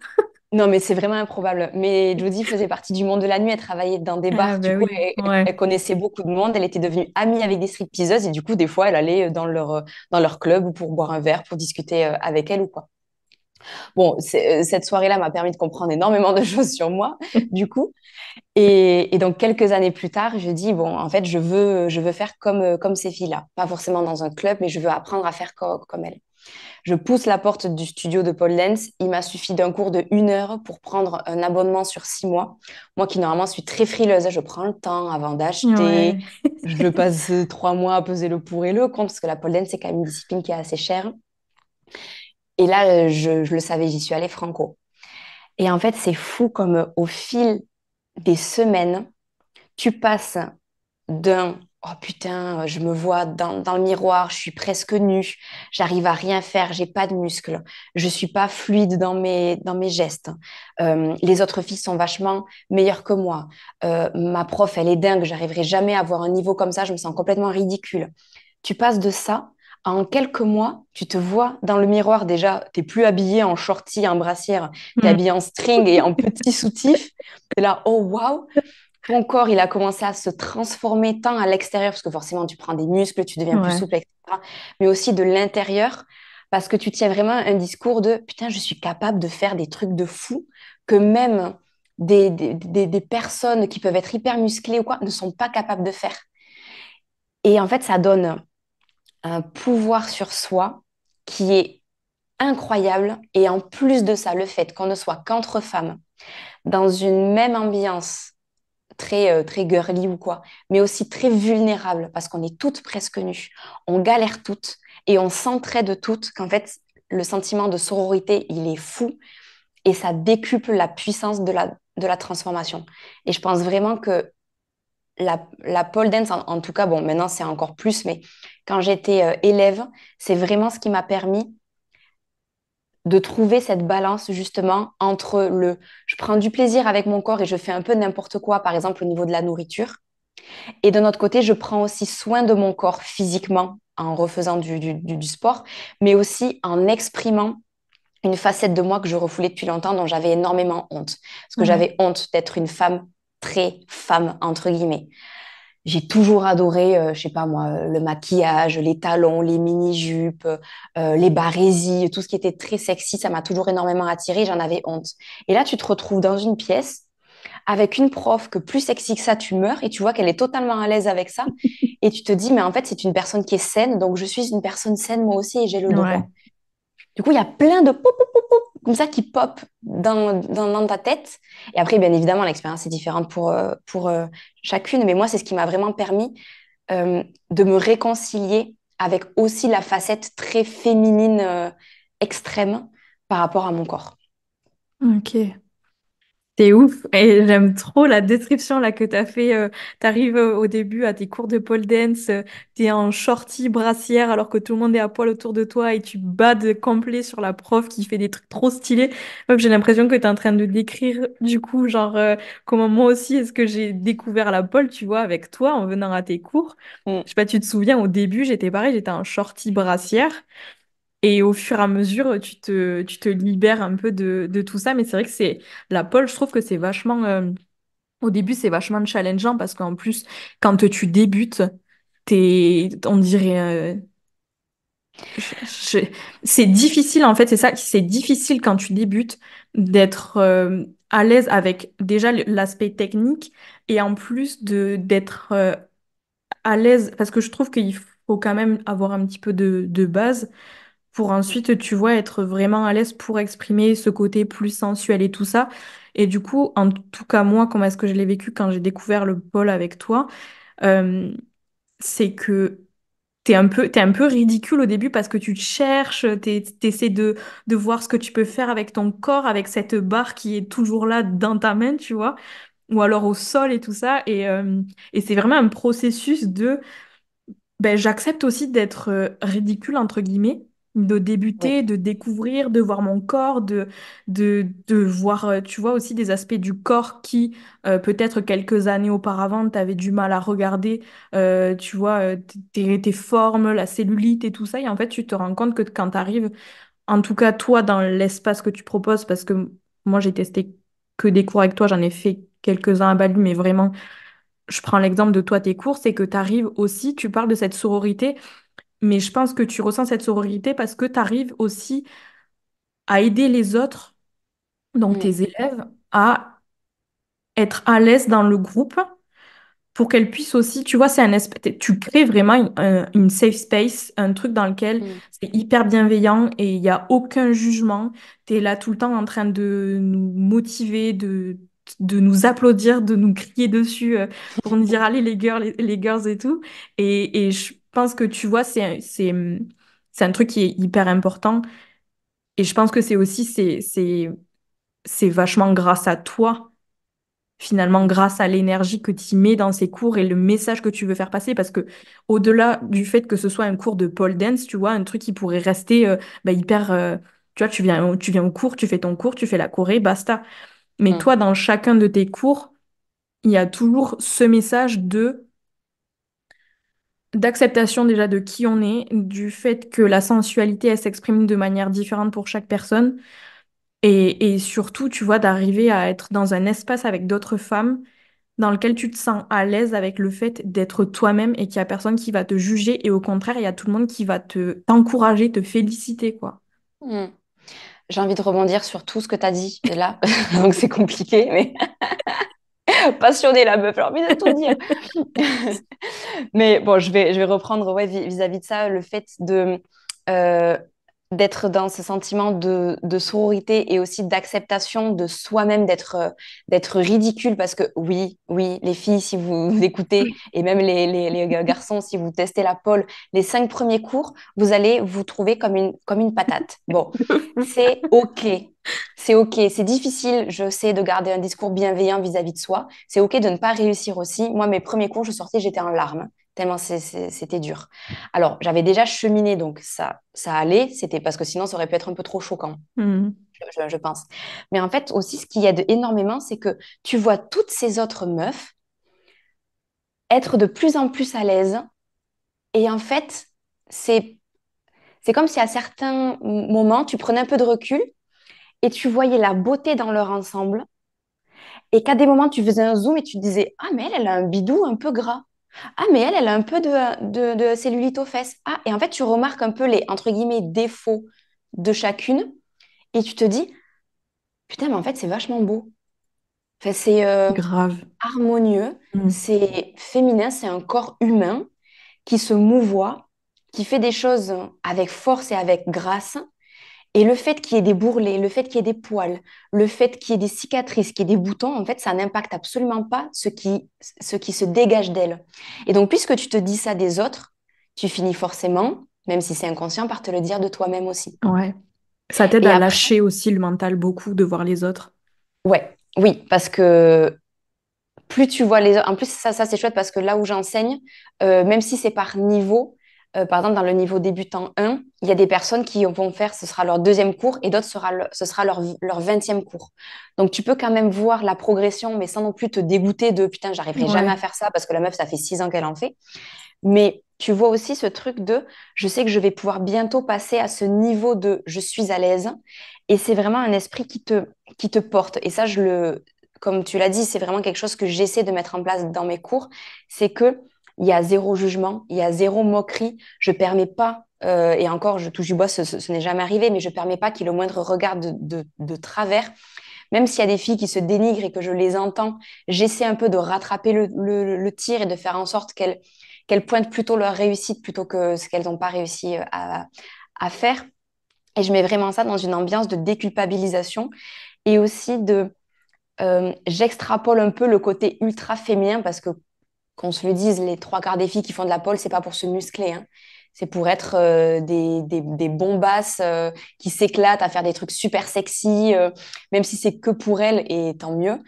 Non, mais c'est vraiment improbable. Mais Jodie faisait partie du monde de la nuit. Elle travaillait dans des Ah bars. Du bah coup, oui, ouais. elle connaissait beaucoup de monde. Elle était devenue amie avec des stripteaseuses. Et du coup, des fois, elle allait dans leur club ou pour boire un verre, pour discuter avec elle ou quoi. Bon, cette soirée-là m'a permis de comprendre énormément de choses sur moi, du coup. Et donc, quelques années plus tard, je dis, bon, en fait, je veux faire comme ces filles-là. Pas forcément dans un club, mais je veux apprendre à faire comme elles. Je pousse la porte du studio de pole dance. Il m'a suffi d'un cours de 1 heure pour prendre un abonnement sur 6 mois. Moi qui normalement suis très frileuse, je prends le temps avant d'acheter. Ouais. Je passe 3 mois à peser le pour et le contre parce que la pole dance, c'est quand même une discipline qui est assez chère. Et là, je le savais, j'y suis allée franco. Et en fait, c'est fou comme au fil des semaines, tu passes d'un oh putain, je me vois dans le miroir, je suis presque nue, j'arrive à rien faire, j'ai pas de muscles, je suis pas fluide dans mes gestes. Les autres filles sont vachement meilleures que moi. Ma prof, elle est dingue, j'arriverai jamais à avoir un niveau comme ça, je me sens complètement ridicule. Tu passes de ça à en quelques mois, tu te vois dans le miroir déjà, t'es plus habillée en shorty, en brassière, t'es Mm. habillée en string et en petit soutif. T'es là, oh waouh, ton corps, il a commencé à se transformer tant à l'extérieur, parce que forcément, tu prends des muscles, tu deviens plus Ouais. souple, etc., mais aussi de l'intérieur, parce que tu tiens vraiment un discours de putain, je suis capable de faire des trucs de fou que même des personnes qui peuvent être hyper musclées ou quoi ne sont pas capables de faire. Et en fait, ça donne un pouvoir sur soi qui est incroyable. Et en plus de ça, le fait qu'on ne soit qu'entre femmes, dans une même ambiance, très girly ou quoi, mais aussi très vulnérable parce qu'on est toutes presque nues. On galère toutes et on s'entraide toutes qu'en fait, le sentiment de sororité, il est fou et ça décuple la puissance de la transformation. Et je pense vraiment que la pole dance, en tout cas, bon, maintenant c'est encore plus, mais quand j'étais élève, c'est vraiment ce qui m'a permis de trouver cette balance justement entre le je prends du plaisir avec mon corps et je fais un peu n'importe quoi, par exemple au niveau de la nourriture, et de notre côté, je prends aussi soin de mon corps physiquement en refaisant du sport, mais aussi en exprimant une facette de moi que je refoulais depuis longtemps, dont j'avais énormément honte. Parce que Ouais. j'avais honte d'être une femme très femme, entre guillemets. J'ai toujours adoré, je sais pas moi, le maquillage, les talons, les mini-jupes, les barésies, tout ce qui était très sexy, ça m'a toujours énormément attirée, j'en avais honte. Et là, tu te retrouves dans une pièce avec une prof que plus sexy que ça, tu meurs et tu vois qu'elle est totalement à l'aise avec ça. Et tu te dis, mais en fait, c'est une personne qui est saine, donc je suis une personne saine moi aussi et j'ai le Ouais. droit. Du coup, il y a plein de pop, pop, pop, pop, comme ça qui pop dans ta tête. Et après, bien évidemment, l'expérience est différente pour chacune, mais moi, c'est ce qui m'a vraiment permis de me réconcilier avec aussi la facette très féminine extrême par rapport à mon corps. Ok. C'est ouf et j'aime trop la description là que t'as fait. T'arrives au début à tes cours de pole dance, t'es en shorty brassière alors que tout le monde est à poil autour de toi et tu bades complet sur la prof qui fait des trucs trop stylés. Hop, j'ai l'impression que t'es en train de décrire du coup genre comment moi aussi est-ce que j'ai découvert la pole, tu vois, avec toi en venant à tes cours. Mm, Je sais pas, tu te souviens au début j'étais pareil, j'étais en shorty brassière. Et au fur et à mesure, tu te libères un peu de tout ça. Mais c'est vrai que c'est la pole, je trouve que c'est vachement. Au début, c'est vachement challengeant parce qu'en plus, quand tu débutes, on dirait. Je- je- c'est difficile, en fait, c'est ça. C'est difficile quand tu débutes d'être à l'aise avec déjà l'aspect technique et en plus d'être à l'aise parce que je trouve qu'il faut quand même avoir un petit peu de base pour ensuite, tu vois, être vraiment à l'aise pour exprimer ce côté plus sensuel et tout ça. Et du coup, en tout cas, moi, comment est-ce que je l'ai vécu quand j'ai découvert le pole avec toi, euh, c'est que t'es un peu ridicule au début parce que tu te cherches, t'essaies de voir ce que tu peux faire avec ton corps, avec cette barre qui est toujours là dans ta main, tu vois, ou alors au sol et tout ça. Et c'est vraiment un processus de, ben, j'accepte aussi d'être ridicule, entre guillemets de Oui. débuter, de découvrir, de voir mon corps, de voir, tu vois, aussi des aspects du corps qui, peut-être quelques années auparavant, tu avais du mal à regarder, tu vois, tes formes, la cellulite et tout ça. Et en fait, tu te rends compte que quand tu arrives, en tout cas, toi, dans l'espace que tu proposes, parce que moi, j'ai testé que des cours avec toi, j'en ai fait quelques-uns à Bali, mais vraiment, je prends l'exemple de toi, tes cours, c'est que tu arrives aussi, tu parles de cette sororité. Mais je pense que tu ressens cette sororité parce que tu arrives aussi à aider les autres, donc Mm, tes élèves, à être à l'aise dans le groupe pour qu'elles puissent aussi, tu vois, tu crées vraiment une safe space, un truc dans lequel mm, c'est hyper bienveillant et il n'y a aucun jugement. Tu es là tout le temps en train de nous motiver, de nous applaudir, de nous crier dessus pour nous dire, allez les girls et tout. Et je pense que tu vois, c'est un truc qui est hyper important. Et je pense que c'est aussi, c'est vachement grâce à toi, finalement, mm, grâce à l'énergie que tu mets dans ces cours et le message que tu veux faire passer. Parce que au-delà du fait que ce soit un cours de pole dance, tu vois, un truc qui pourrait rester hyper. Tu vois, tu viens au cours, tu fais ton cours, tu fais la choré, basta. Mais mm, toi, dans chacun de tes cours, il y a toujours ce message d'acceptation déjà de qui on est, du fait que la sensualité, elle s'exprime de manière différente pour chaque personne. Et surtout, tu vois, d'arriver à être dans un espace avec d'autres femmes dans lequel tu te sens à l'aise avec le fait d'être toi-même et qu'il y a personne qui va te juger et au contraire, il y a tout le monde qui va t'encourager, te féliciter, quoi. mm. J'ai envie de rebondir sur tout ce que tu as dit là, donc c'est compliqué, mais passionnée la meuf, j'ai envie de tout dire. Mais bon, je vais reprendre ouais, vis-à-vis de ça, le fait euh, d'être dans ce sentiment de sororité et aussi d'acceptation de soi-même, d'être ridicule, parce que oui, oui, les filles, si vous écoutez, et même les garçons, si vous testez la pole, les 5 premiers cours, vous allez vous trouver comme une patate. Bon, c'est OK. C'est OK, c'est difficile, je sais, de garder un discours bienveillant vis-à-vis de soi. C'est OK de ne pas réussir aussi. Moi, mes premiers cours, je sortais, j'étais en larmes, tellement c'était dur. Alors, j'avais déjà cheminé, donc ça allait. C'était parce que sinon, ça aurait pu être un peu trop choquant, Mhm. je pense. Mais en fait, aussi, ce qui aide énormément, c'est que tu vois toutes ces autres meufs être de plus en plus à l'aise. Et en fait, c'est, c'est comme si à certains moments, tu prenais un peu de recul et tu voyais la beauté dans leur ensemble. Et qu'à des moments, tu faisais un zoom et tu te disais, ah, mais elle a un bidou un peu gras. Ah, mais elle a un peu de cellulite aux fesses. Ah, et en fait, tu remarques un peu les, entre guillemets, défauts de chacune et tu te dis, putain, mais en fait, c'est vachement beau. Enfin, c'est Grave. harmonieux, Mhm. c'est féminin, c'est un corps humain qui se mouvoie, qui fait des choses avec force et avec grâce. Et le fait qu'il y ait des bourrelets, le fait qu'il y ait des poils, le fait qu'il y ait des cicatrices, qu'il y ait des boutons, en fait, ça n'impacte absolument pas ce qui se dégage d'elle. Et donc, puisque tu te dis ça des autres, tu finis forcément, même si c'est inconscient, par te le dire de toi-même aussi. Ouais. Ça t'aide Et à après, lâcher aussi le mental beaucoup de voir les autres. ouais, oui, parce que plus tu vois les autres, en plus, ça c'est chouette parce que là où j'enseigne, même si c'est par niveau, par exemple, dans le niveau débutant 1, il y a des personnes qui vont faire, ce sera leur deuxième cours et d'autres, ce sera leur 20e cours. Donc, tu peux quand même voir la progression, mais sans non plus te dégoûter de putain, j'arriverai jamais Ouais. à faire ça parce que la meuf, ça fait 6 ans qu'elle en fait. Mais tu vois aussi ce truc de je sais que je vais pouvoir bientôt passer à ce niveau de je suis à l'aise. Et c'est vraiment un esprit qui te porte. Et ça, comme tu l'as dit, c'est vraiment quelque chose que j'essaie de mettre en place dans mes cours. C'est que il y a zéro jugement, il y a zéro moquerie. Je permets pas, et encore, je touche du bois, ce n'est jamais arrivé, mais je permets pas qu'il y ait le moindre regard de travers. Même s'il y a des filles qui se dénigrent et que je les entends, j'essaie un peu de rattraper le tir et de faire en sorte qu'elles pointent plutôt leur réussite plutôt que ce qu'elles n'ont pas réussi à faire. Et je mets vraiment ça dans une ambiance de déculpabilisation et aussi j'extrapole un peu le côté ultra féminin parce que, qu'on se le dise, les 3 quarts des filles qui font de la pole, c'est pas pour se muscler, hein. C'est pour être des bombasses qui s'éclatent à faire des trucs super sexy, même si c'est que pour elles, et tant mieux.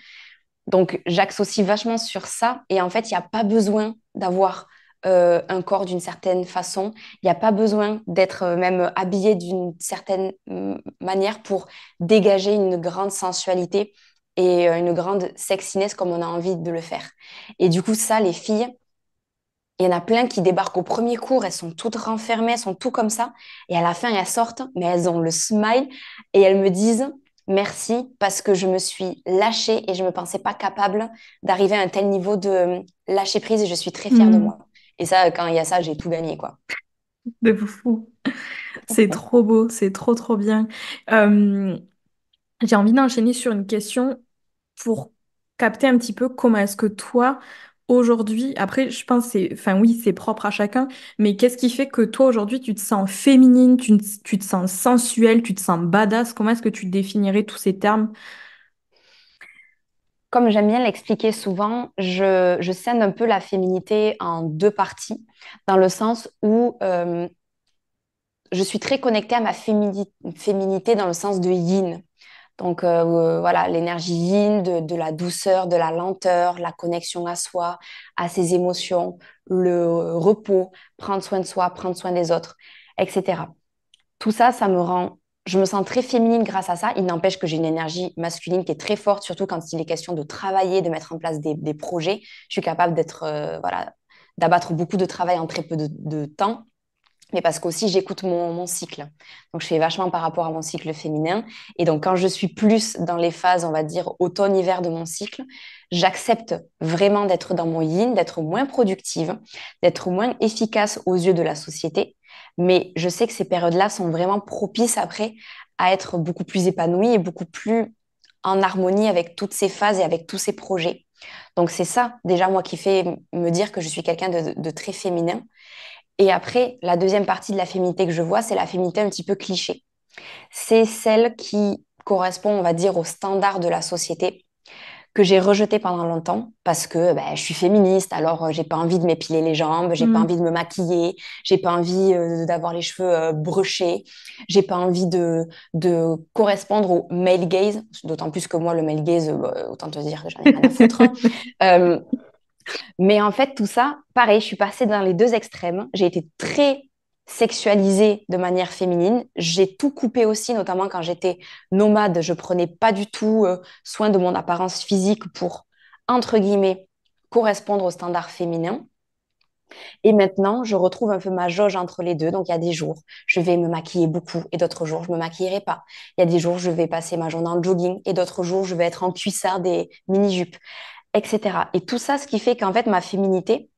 Donc, j'axe aussi vachement sur ça. Et en fait, il n'y a pas besoin d'avoir un corps d'une certaine façon. Il n'y a pas besoin d'être même habillé d'une certaine manière pour dégager une grande sensualité et une grande sexiness comme on a envie de le faire. Et du coup, ça, les filles, il y en a plein qui débarquent au premier cours, elles sont toutes renfermées, elles sont tout comme ça. Et à la fin, elles sortent, mais elles ont le smile et elles me disent merci parce que je me suis lâchée et je ne me pensais pas capable d'arriver à un tel niveau de lâcher prise et je suis très fière de Hmm, moi. Et ça, quand il y a ça, j'ai tout gagné, quoi. de fou. C'est trop beau, c'est trop trop bien. Euh, j'ai envie d'enchaîner sur une question pour capter un petit peu comment est-ce que toi, aujourd'hui, après, je pense que c'est, enfin oui, c'est propre à chacun, mais qu'est-ce qui fait que toi, aujourd'hui, tu te sens féminine, tu te sens sensuelle, tu te sens badass? Comment est-ce que tu définirais tous ces termes? Comme j'aime bien l'expliquer souvent, je scinde un peu la féminité en deux parties, dans le sens où je suis très connectée à ma féminité dans le sens de yin. Donc voilà, l'énergie yin, de la douceur, de la lenteur, la connexion à soi, à ses émotions, le repos, prendre soin de soi, prendre soin des autres, etc. Tout ça, ça me rend, je me sens très féminine grâce à ça. Il n'empêche que j'ai une énergie masculine qui est très forte, surtout quand il est question de travailler, de mettre en place des projets. Je suis capable d'être, voilà, d'abattre beaucoup de travail en très peu de temps, mais parce qu'aussi j'écoute mon cycle. Donc je fais vachement par rapport à mon cycle féminin. Et donc quand je suis plus dans les phases, on va dire, automne-hiver de mon cycle, j'accepte vraiment d'être dans mon yin, d'être moins productive, d'être moins efficace aux yeux de la société. Mais je sais que ces périodes-là sont vraiment propices après à être beaucoup plus épanouie et beaucoup plus en harmonie avec toutes ces phases et avec tous ces projets. Donc c'est ça déjà moi qui fait me dire que je suis quelqu'un de très féminin. Et après, la deuxième partie de la féminité que je vois, c'est la féminité un petit peu cliché. C'est celle qui correspond, on va dire, aux standards de la société que j'ai rejetée pendant longtemps parce que ben, je suis féministe, alors j'ai pas envie de m'épiler les jambes, j'ai pas Hmm. envie de me maquiller, j'ai pas envie d'avoir les cheveux brushés, j'ai pas envie de correspondre au male gaze, d'autant plus que moi, le male gaze, autant te dire que j'en ai rien à foutre. Euh, mais en fait, tout ça, pareil, je suis passée dans les deux extrêmes. J'ai été très sexualisée de manière féminine. J'ai tout coupé aussi, notamment quand j'étais nomade. Je prenais pas du tout soin de mon apparence physique pour, entre guillemets, correspondre aux standards féminins. Et maintenant, je retrouve un peu ma jauge entre les deux. Donc, il y a des jours, je vais me maquiller beaucoup et d'autres jours, je me maquillerai pas. Il y a des jours, je vais passer ma journée en jogging et d'autres jours, je vais être en cuissard des mini-jupes, etc. Et tout ça, ce qui fait qu'en fait, ma féminité,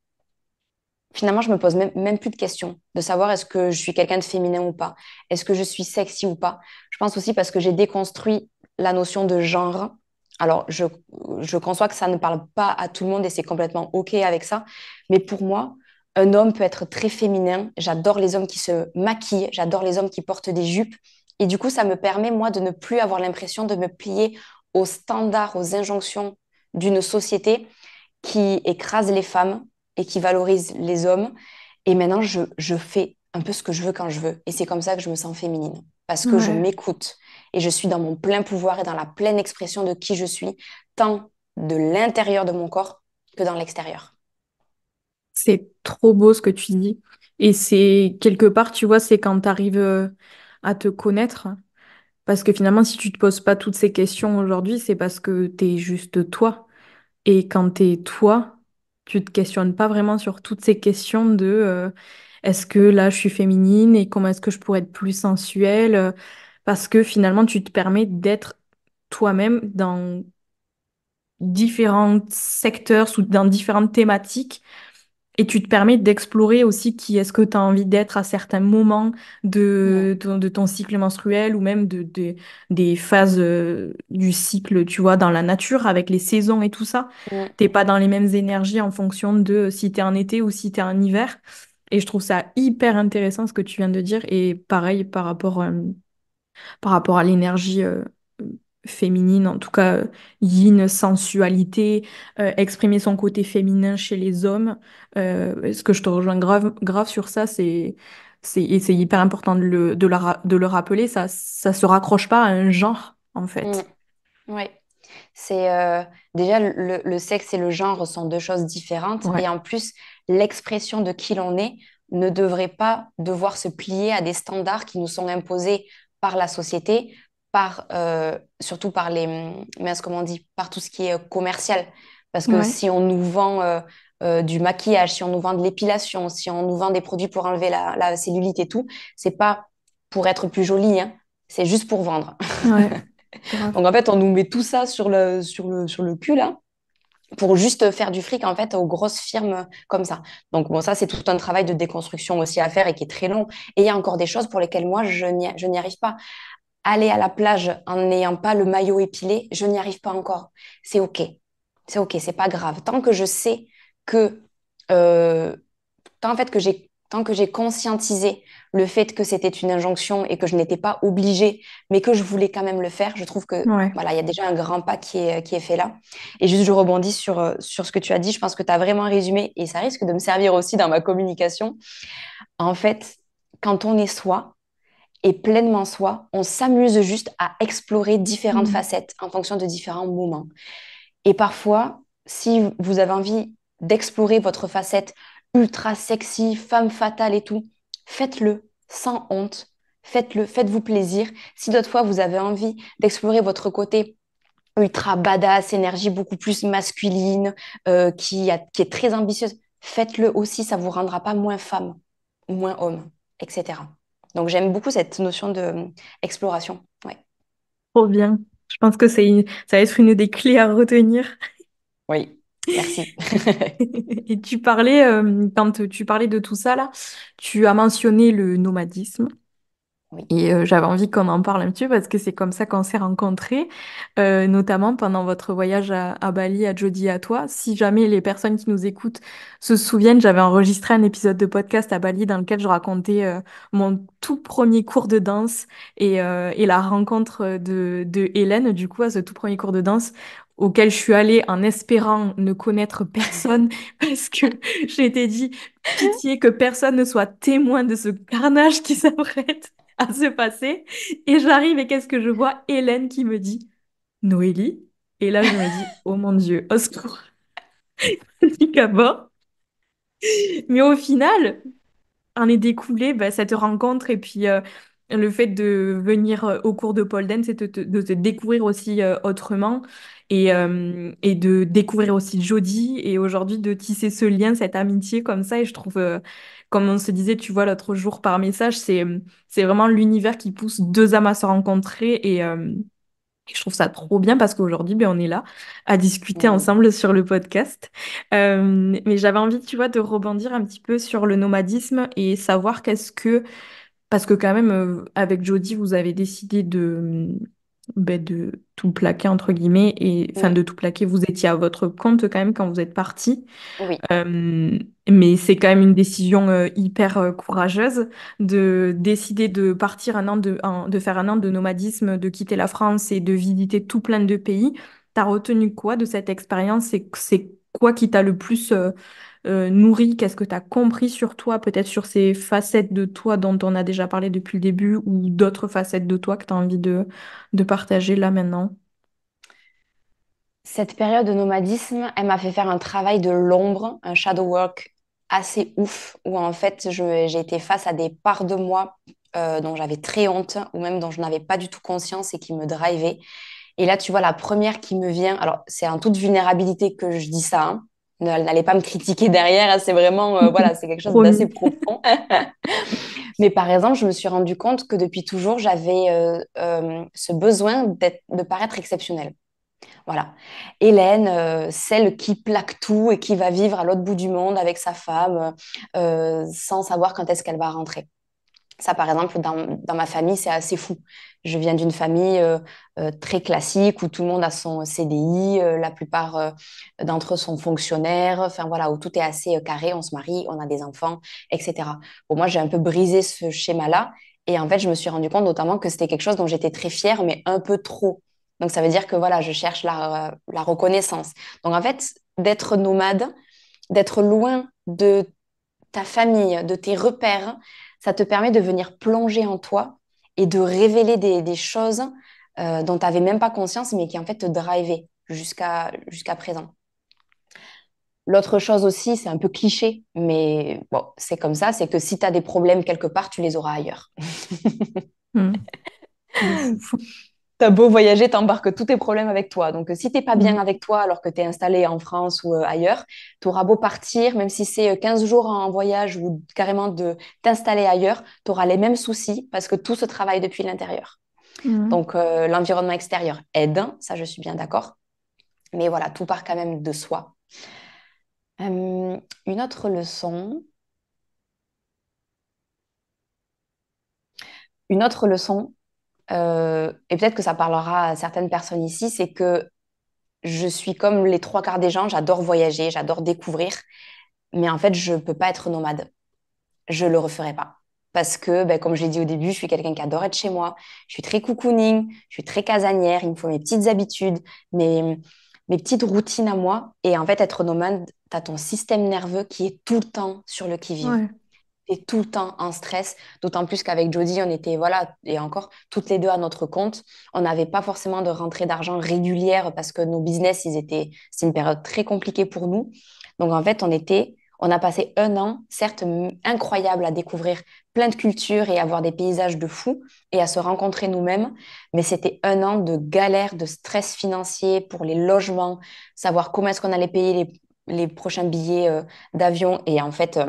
finalement, je me pose même plus de questions de savoir est-ce que je suis quelqu'un de féminin ou pas, est-ce que je suis sexy ou pas. Je pense aussi parce que j'ai déconstruit la notion de genre. Alors, je conçois que ça ne parle pas à tout le monde et c'est complètement OK avec ça. Mais pour moi, un homme peut être très féminin. J'adore les hommes qui se maquillent, j'adore les hommes qui portent des jupes. Et du coup, ça me permet, moi, de ne plus avoir l'impression de me plier aux standards, aux injonctions d'une société qui écrase les femmes et qui valorise les hommes. Et maintenant, je fais un peu ce que je veux quand je veux. Et c'est comme ça que je me sens féminine. Parce que je Ouais. m'écoute et je suis dans mon plein pouvoir et dans la pleine expression de qui je suis, tant de l'intérieur de mon corps que dans l'extérieur. C'est trop beau ce que tu dis. Et c'est quelque part, tu vois, c'est quand tu arrives à te connaître. Parce que finalement, si tu te poses pas toutes ces questions aujourd'hui, c'est parce que tu es juste toi. Et quand tu es toi, tu te questionnes pas vraiment sur toutes ces questions de est-ce que là je suis féminine et comment est-ce que je pourrais être plus sensuelle parce que finalement, tu te permets d'être toi-même dans différents secteurs, dans différentes thématiques. Et tu te permets d'explorer aussi qui est-ce que tu as envie d'être à certains moments Mm, de ton cycle menstruel ou même des phases du cycle, tu vois, dans la nature avec les saisons et tout ça. mm, T'es pas dans les mêmes énergies en fonction de si t'es en été ou si t'es en hiver. Et je trouve ça hyper intéressant ce que tu viens de dire. Et pareil par rapport à l'énergie féminine, en tout cas yin, sensualité, exprimer son côté féminin chez les hommes. Ce que je te rejoins grave sur ça, et c'est hyper important de le rappeler, ça se raccroche pas à un genre, en mm. fait. Ouais. C'est déjà le sexe et le genre sont deux choses différentes. Ouais. Et en plus, l'expression de qui l'on est ne devrait pas devoir se plier à des standards qui nous sont imposés par la société, surtout par comment on dit, par tout ce qui est commercial. Parce que Ouais, si on nous vend du maquillage, si on nous vend de l'épilation, si on nous vend des produits pour enlever la cellulite et tout, c'est pas pour être plus jolie, hein, c'est juste pour vendre. ouais, grave. Donc en fait, on nous met tout ça sur le cul là pour juste faire du fric en fait aux grosses firmes comme ça. Donc bon, ça c'est tout un travail de déconstruction aussi à faire et qui est très long. Et il y a encore des choses pour lesquelles moi je n'y arrive pas. Aller à la plage en n'ayant pas le maillot épilé, je n'y arrive pas encore. C'est ok, c'est ok, c'est pas grave. Tant que je sais que euh, tant que j'ai conscientisé le fait que c'était une injonction et que je n'étais pas obligée, mais que je voulais quand même le faire, je trouve que Ouais. voilà, il y a déjà un grand pas qui est fait là. Et juste, je rebondis sur ce que tu as dit. Je pense que tu as vraiment résumé et ça risque de me servir aussi dans ma communication. En fait, quand on est soi et pleinement soi, on s'amuse juste à explorer différentes Mm. facettes en fonction de différents moments. Et parfois, si vous avez envie d'explorer votre facette ultra sexy, femme fatale et tout, faites-le sans honte. Faites-le, faites-vous plaisir. Si d'autres fois vous avez envie d'explorer votre côté ultra badass, énergie beaucoup plus masculine, qui est très ambitieuse, faites-le aussi. Ça vous rendra pas moins femme, moins homme, etc. Donc j'aime beaucoup cette notion de exploration. Ouais. Trop bien. Je pense que ça va être une des clés à retenir. Oui, merci. Et quand tu parlais de tout ça là, tu as mentionné le nomadisme. Oui. Et j'avais envie qu'on en parle un petit peu parce que c'est comme ça qu'on s'est rencontrés, notamment pendant votre voyage à Bali, à Jody et à toi. Si jamais les personnes qui nous écoutent se souviennent, j'avais enregistré un épisode de podcast à Bali dans lequel je racontais mon tout premier cours de danse et la rencontre de Hélène, du coup, à ce tout premier cours de danse auquel je suis allée en espérant ne connaître personne parce que je m'étais dit, pitié que personne ne soit témoin de ce carnage qui s'apprête à se passer. Et j'arrive et qu'est-ce que je vois? Hélène qui me dit Noélie. Et là, je me dis, oh mon Dieu, au secours, panique à bord. Mais au final, en est découlé bah, cette rencontre et puis le fait de venir au cours de pole dance et de te découvrir aussi autrement et de découvrir aussi Jodie et aujourd'hui de tisser ce lien, cette amitié comme ça. Et je trouve, comme on se disait, tu vois, l'autre jour par message, c'est vraiment l'univers qui pousse deux âmes à se rencontrer et je trouve ça trop bien parce qu'aujourd'hui, ben, on est là à discuter Mm. ensemble sur le podcast. Mais j'avais envie, tu vois, de rebondir un petit peu sur le nomadisme et savoir parce que quand même, avec Jodie, vous avez décidé de tout plaquer, entre guillemets, et enfin Oui, de tout plaquer. Vous étiez à votre compte quand même quand vous êtes parti. oui. Euh, mais c'est quand même une décision hyper courageuse de décider de partir de faire un an de nomadisme, de quitter la France et de visiter tout plein de pays. T'as retenu quoi de cette expérience? C'est quoi qui t'a le plus nourri? Qu'est-ce que t'as compris sur toi, peut-être sur ces facettes de toi dont on a déjà parlé depuis le début ou d'autres facettes de toi que t'as envie de partager là maintenant? Cette période de nomadisme, elle m'a fait faire un travail de l'ombre, un shadow work assez ouf, où en fait j'ai été face à des parts de moi dont j'avais très honte, ou même dont je n'avais pas du tout conscience et qui me drivaient. Et là, tu vois, la première qui me vient, alors c'est en toute vulnérabilité que je dis ça, hein. N'allez pas me critiquer derrière, hein, c'est vraiment, voilà, c'est quelque chose d'assez Promis. profond. Mais par exemple, je me suis rendu compte que depuis toujours, j'avais ce besoin de paraître exceptionnelle. Voilà. Hélène, celle qui plaque tout et qui va vivre à l'autre bout du monde avec sa femme sans savoir quand est-ce qu'elle va rentrer. Ça, par exemple, dans ma famille, c'est assez fou. Je viens d'une famille très classique où tout le monde a son CDI, la plupart d'entre eux sont fonctionnaires, enfin voilà, où tout est assez carré, on se marie, on a des enfants, etc. Bon, moi, j'ai un peu brisé ce schéma-là et en fait, je me suis rendu compte notamment que c'était quelque chose dont j'étais très fière, mais un peu trop. Donc, ça veut dire que voilà, je cherche la reconnaissance. Donc, en fait, d'être nomade, d'être loin de ta famille, de tes repères, ça te permet de venir plonger en toi et de révéler des choses dont tu n'avais même pas conscience, mais qui en fait te drivaient jusqu'à présent. L'autre chose aussi, c'est un peu cliché, mais bon, c'est comme ça, c'est que si tu as des problèmes quelque part, tu les auras ailleurs. Mm. De fou. T'as beau voyager, t'embarques tous tes problèmes avec toi. Donc, si t'es pas bien Mm. avec toi alors que t'es installé en France ou ailleurs, t'auras beau partir, même si c'est 15 jours en voyage ou carrément de t'installer ailleurs, t'auras les mêmes soucis parce que tout se travaille depuis l'intérieur. Mm. Donc, l'environnement extérieur aide, ça je suis bien d'accord. Mais voilà, tout part quand même de soi. Une autre leçon, une autre leçon, et peut-être que ça parlera à certaines personnes ici, c'est que je suis comme les trois quarts des gens, j'adore voyager, j'adore découvrir, mais en fait, je peux pas être nomade. Je le referai pas. Parce que, ben, comme je l'ai dit au début, je suis quelqu'un qui adore être chez moi. Je suis très cocooning, je suis très casanière. Il me faut mes petites habitudes, mes petites routines à moi. Et en fait, être nomade, tu as ton système nerveux qui est tout le temps sur le qui-vive. Ouais. Et tout le temps en stress, d'autant plus qu'avec Jodie, on était, voilà, et encore, toutes les deux à notre compte. On n'avait pas forcément de rentrée d'argent régulière parce que nos business, c'est une période très compliquée pour nous. Donc, en fait, on a passé un an, certes incroyable à découvrir plein de cultures et à voir des paysages de fous et à se rencontrer nous-mêmes. Mais c'était un an de galère, de stress financier pour les logements, savoir comment est-ce qu'on allait payer les prochains billets d'avion. Et en fait,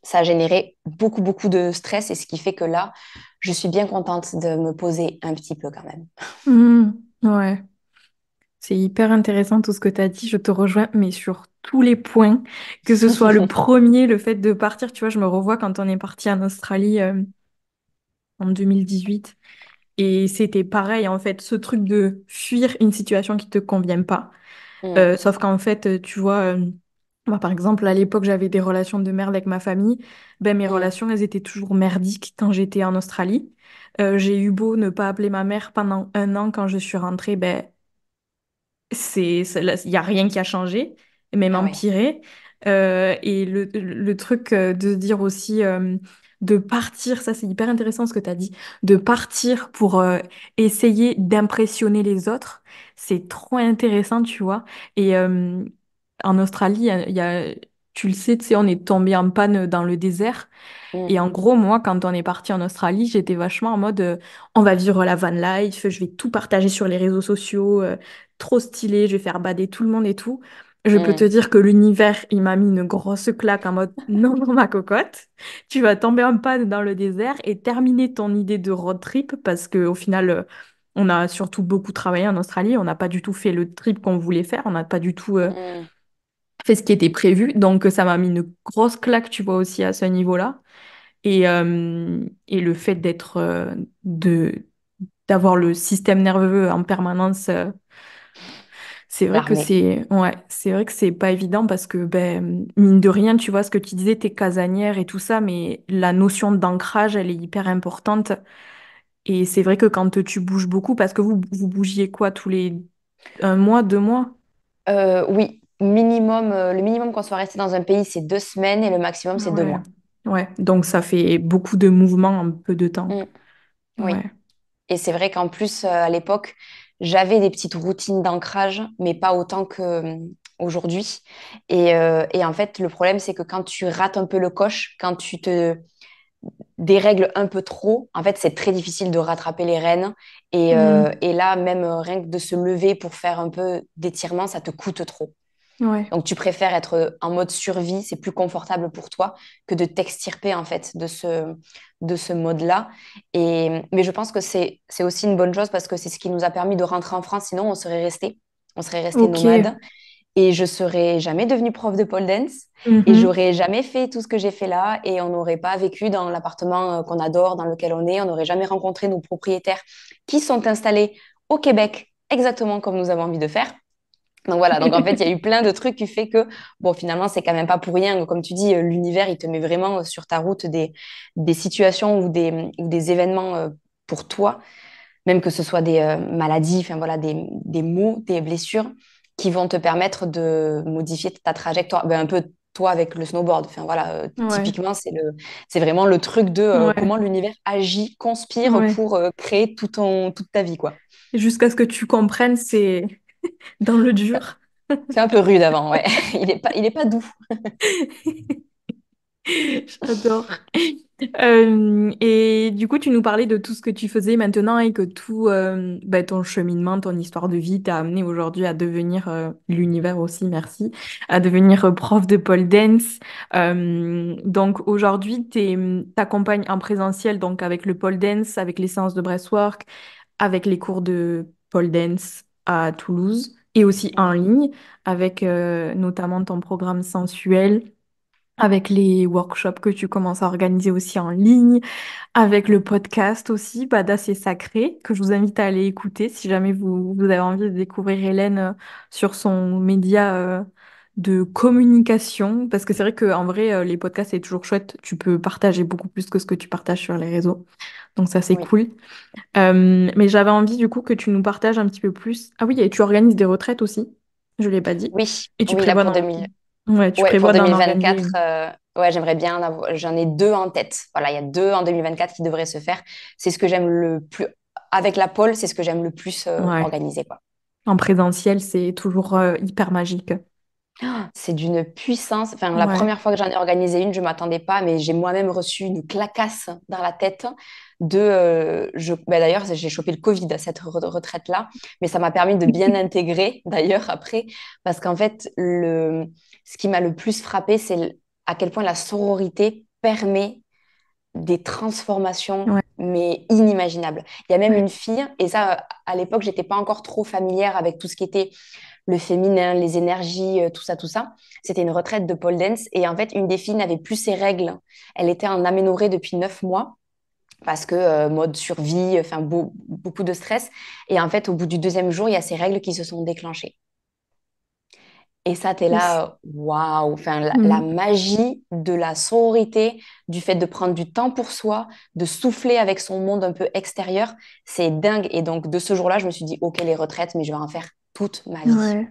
ça a généré beaucoup, beaucoup de stress et ce qui fait que là, je suis bien contente de me poser un petit peu quand même. Mm. Ouais. C'est hyper intéressant tout ce que tu as dit. Je te rejoins, mais sur tous les points, que ce soit le premier, le fait de partir. Tu vois, je me revois quand on est parti en Australie en 2018. Et c'était pareil, en fait, ce truc de fuir une situation qui te convient pas. Mm, Sauf qu'en fait, tu vois, moi, par exemple, à l'époque, j'avais des relations de merde avec ma famille. Ben, mes mm, relations, elles étaient toujours merdiques quand j'étais en Australie. J'ai eu beau ne pas appeler ma mère pendant un an quand je suis rentrée, ben, il n'y a rien qui a changé, et même ah ouais. empiré. Et le truc de dire aussi de partir, ça c'est hyper intéressant ce que tu as dit, de partir pour essayer d'impressionner les autres, c'est trop intéressant, tu vois. Et en Australie, tu le sais, tu sais, on est tombé en panne dans le désert. Mm, Et en gros, moi, quand on est parti en Australie, j'étais vachement en mode on va vivre la van life, je vais tout partager sur les réseaux sociaux, trop stylé, je vais faire bader tout le monde et tout. Je peux te mm, dire que l'univers, il m'a mis une grosse claque en mode non, non, ma cocotte, tu vas tomber en panne dans le désert et terminer ton idée de road trip parce qu'au final, on a surtout beaucoup travaillé en Australie, on n'a pas du tout fait le trip qu'on voulait faire, on n'a pas du tout mm. fait ce qui était prévu. Donc, ça m'a mis une grosse claque, tu vois, aussi à ce niveau-là. Et le fait d'avoir le système nerveux en permanence, c'est vrai que L'armée. c'est vrai que c'est pas évident parce que, ben, mine de rien, tu vois ce que tu disais, t'es casanière et tout ça, mais la notion d'ancrage, elle est hyper importante. Et c'est vrai que quand tu bouges beaucoup, parce que vous bougiez quoi, tous les un mois, 2 mois? Oui, minimum, le minimum qu'on soit resté dans un pays, c'est 2 semaines et le maximum, c'est deux Ouais. mois. Ouais, donc ça fait beaucoup de mouvements en peu de temps. Mm, oui. Ouais. Et c'est vrai qu'en plus, à l'époque, j'avais des petites routines d'ancrage, mais pas autant que aujourd'hui. Et en fait, le problème, c'est que quand tu rates un peu le coche, quand tu te dérègles un peu trop, en fait, c'est très difficile de rattraper les rênes. Mm. Et là, même rien que de se lever pour faire un peu d'étirement, ça te coûte trop. Ouais. Donc, tu préfères être en mode survie, c'est plus confortable pour toi que de t'extirper en fait de ce mode-là. Mais je pense que c'est aussi une bonne chose parce que c'est ce qui nous a permis de rentrer en France. Sinon, on serait resté Ok. nomade et je serais jamais devenue prof de pole dance et Mhm. j'aurais jamais fait tout ce que j'ai fait là et on n'aurait pas vécu dans l'appartement qu'on adore, dans lequel on est. On n'aurait jamais rencontré nos propriétaires qui sont installés au Québec exactement comme nous avons envie de faire. Donc voilà, donc en fait, il y a eu plein de trucs qui fait que, bon, finalement, c'est quand même pas pour rien. Comme tu dis, l'univers, il te met vraiment sur ta route des situations ou des événements pour toi, même que ce soit des maladies, enfin voilà, des maux, des blessures qui vont te permettre de modifier ta trajectoire. Ben, un peu toi avec le snowboard. Enfin voilà, Ouais. typiquement, c'est vraiment le truc de Ouais. comment l'univers agit, conspire Ouais. pour créer toute ta vie, quoi. Jusqu'à ce que tu comprennes, c'est dans le dur. C'est un peu rude avant, ouais. Il est pas doux. J'adore. Et du coup, tu nous parlais de tout ce que tu faisais maintenant et que tout bah, ton cheminement, ton histoire de vie t'a amené aujourd'hui à devenir, l'univers aussi, merci, à devenir prof de pole dance. Donc aujourd'hui, t'accompagnes en présentiel, donc avec le pole dance, avec les séances de breathwork, avec les cours de pole dance à Toulouse et aussi en Mhm. ligne, avec notamment ton programme sensuel, avec les workshops que tu commences à organiser aussi en ligne, avec le podcast aussi, Badass et Sacré, que je vous invite à aller écouter si jamais vous avez envie de découvrir Hélène sur son média de communication. Parce que c'est vrai qu'en vrai, les podcasts, c'est toujours chouette. Tu peux partager beaucoup plus que ce que tu partages sur les réseaux. Donc ça, c'est Oui, cool. Mais j'avais envie du coup que tu nous partages un petit peu plus. Ah oui, et tu organises des retraites aussi. Je l'ai pas dit. oui, Et tu oui, là prévois pour d'en... 2000. Ouais, tu Ouais, pour prévois d'en organiser 2024, une. ouais, j'aimerais bien en avoir. J'en ai deux en tête. Voilà, il y a deux en 2024 qui devraient se faire. C'est ce que j'aime le plus. Avec la pole, c'est ce que j'aime le plus Ouais. organiser, quoi. En présentiel, c'est toujours hyper magique. C'est d'une puissance. Enfin, la Ouais. première fois que j'en ai organisé une, je ne m'attendais pas, mais j'ai moi-même reçu une clacasse dans la tête d'ailleurs, j'ai chopé le Covid à cette retraite-là, mais ça m'a permis de bien intégrer, d'ailleurs, après, parce qu'en fait, ce qui m'a le plus frappé, c'est à quel point la sororité permet des transformations, Ouais. mais inimaginables. Il y a même Ouais. une fille, et ça, à l'époque, j'étais pas encore trop familière avec tout ce qui était le féminin, les énergies, tout ça, tout ça. C'était une retraite de pole dance. Et en fait, une des filles n'avait plus ses règles. Elle était en aménorrhée depuis 9 mois parce que mode survie, enfin beaucoup de stress. Et en fait, au bout du deuxième jour, il y a ses règles qui se sont déclenchées. Et ça, t'es Et c'est- là, waouh, enfin, la Mm. magie de la sororité, du fait de prendre du temps pour soi, de souffler avec son monde un peu extérieur, c'est dingue. Et donc, de ce jour-là, je me suis dit, OK, les retraites, mais je vais en faire toute ma vie. Ouais.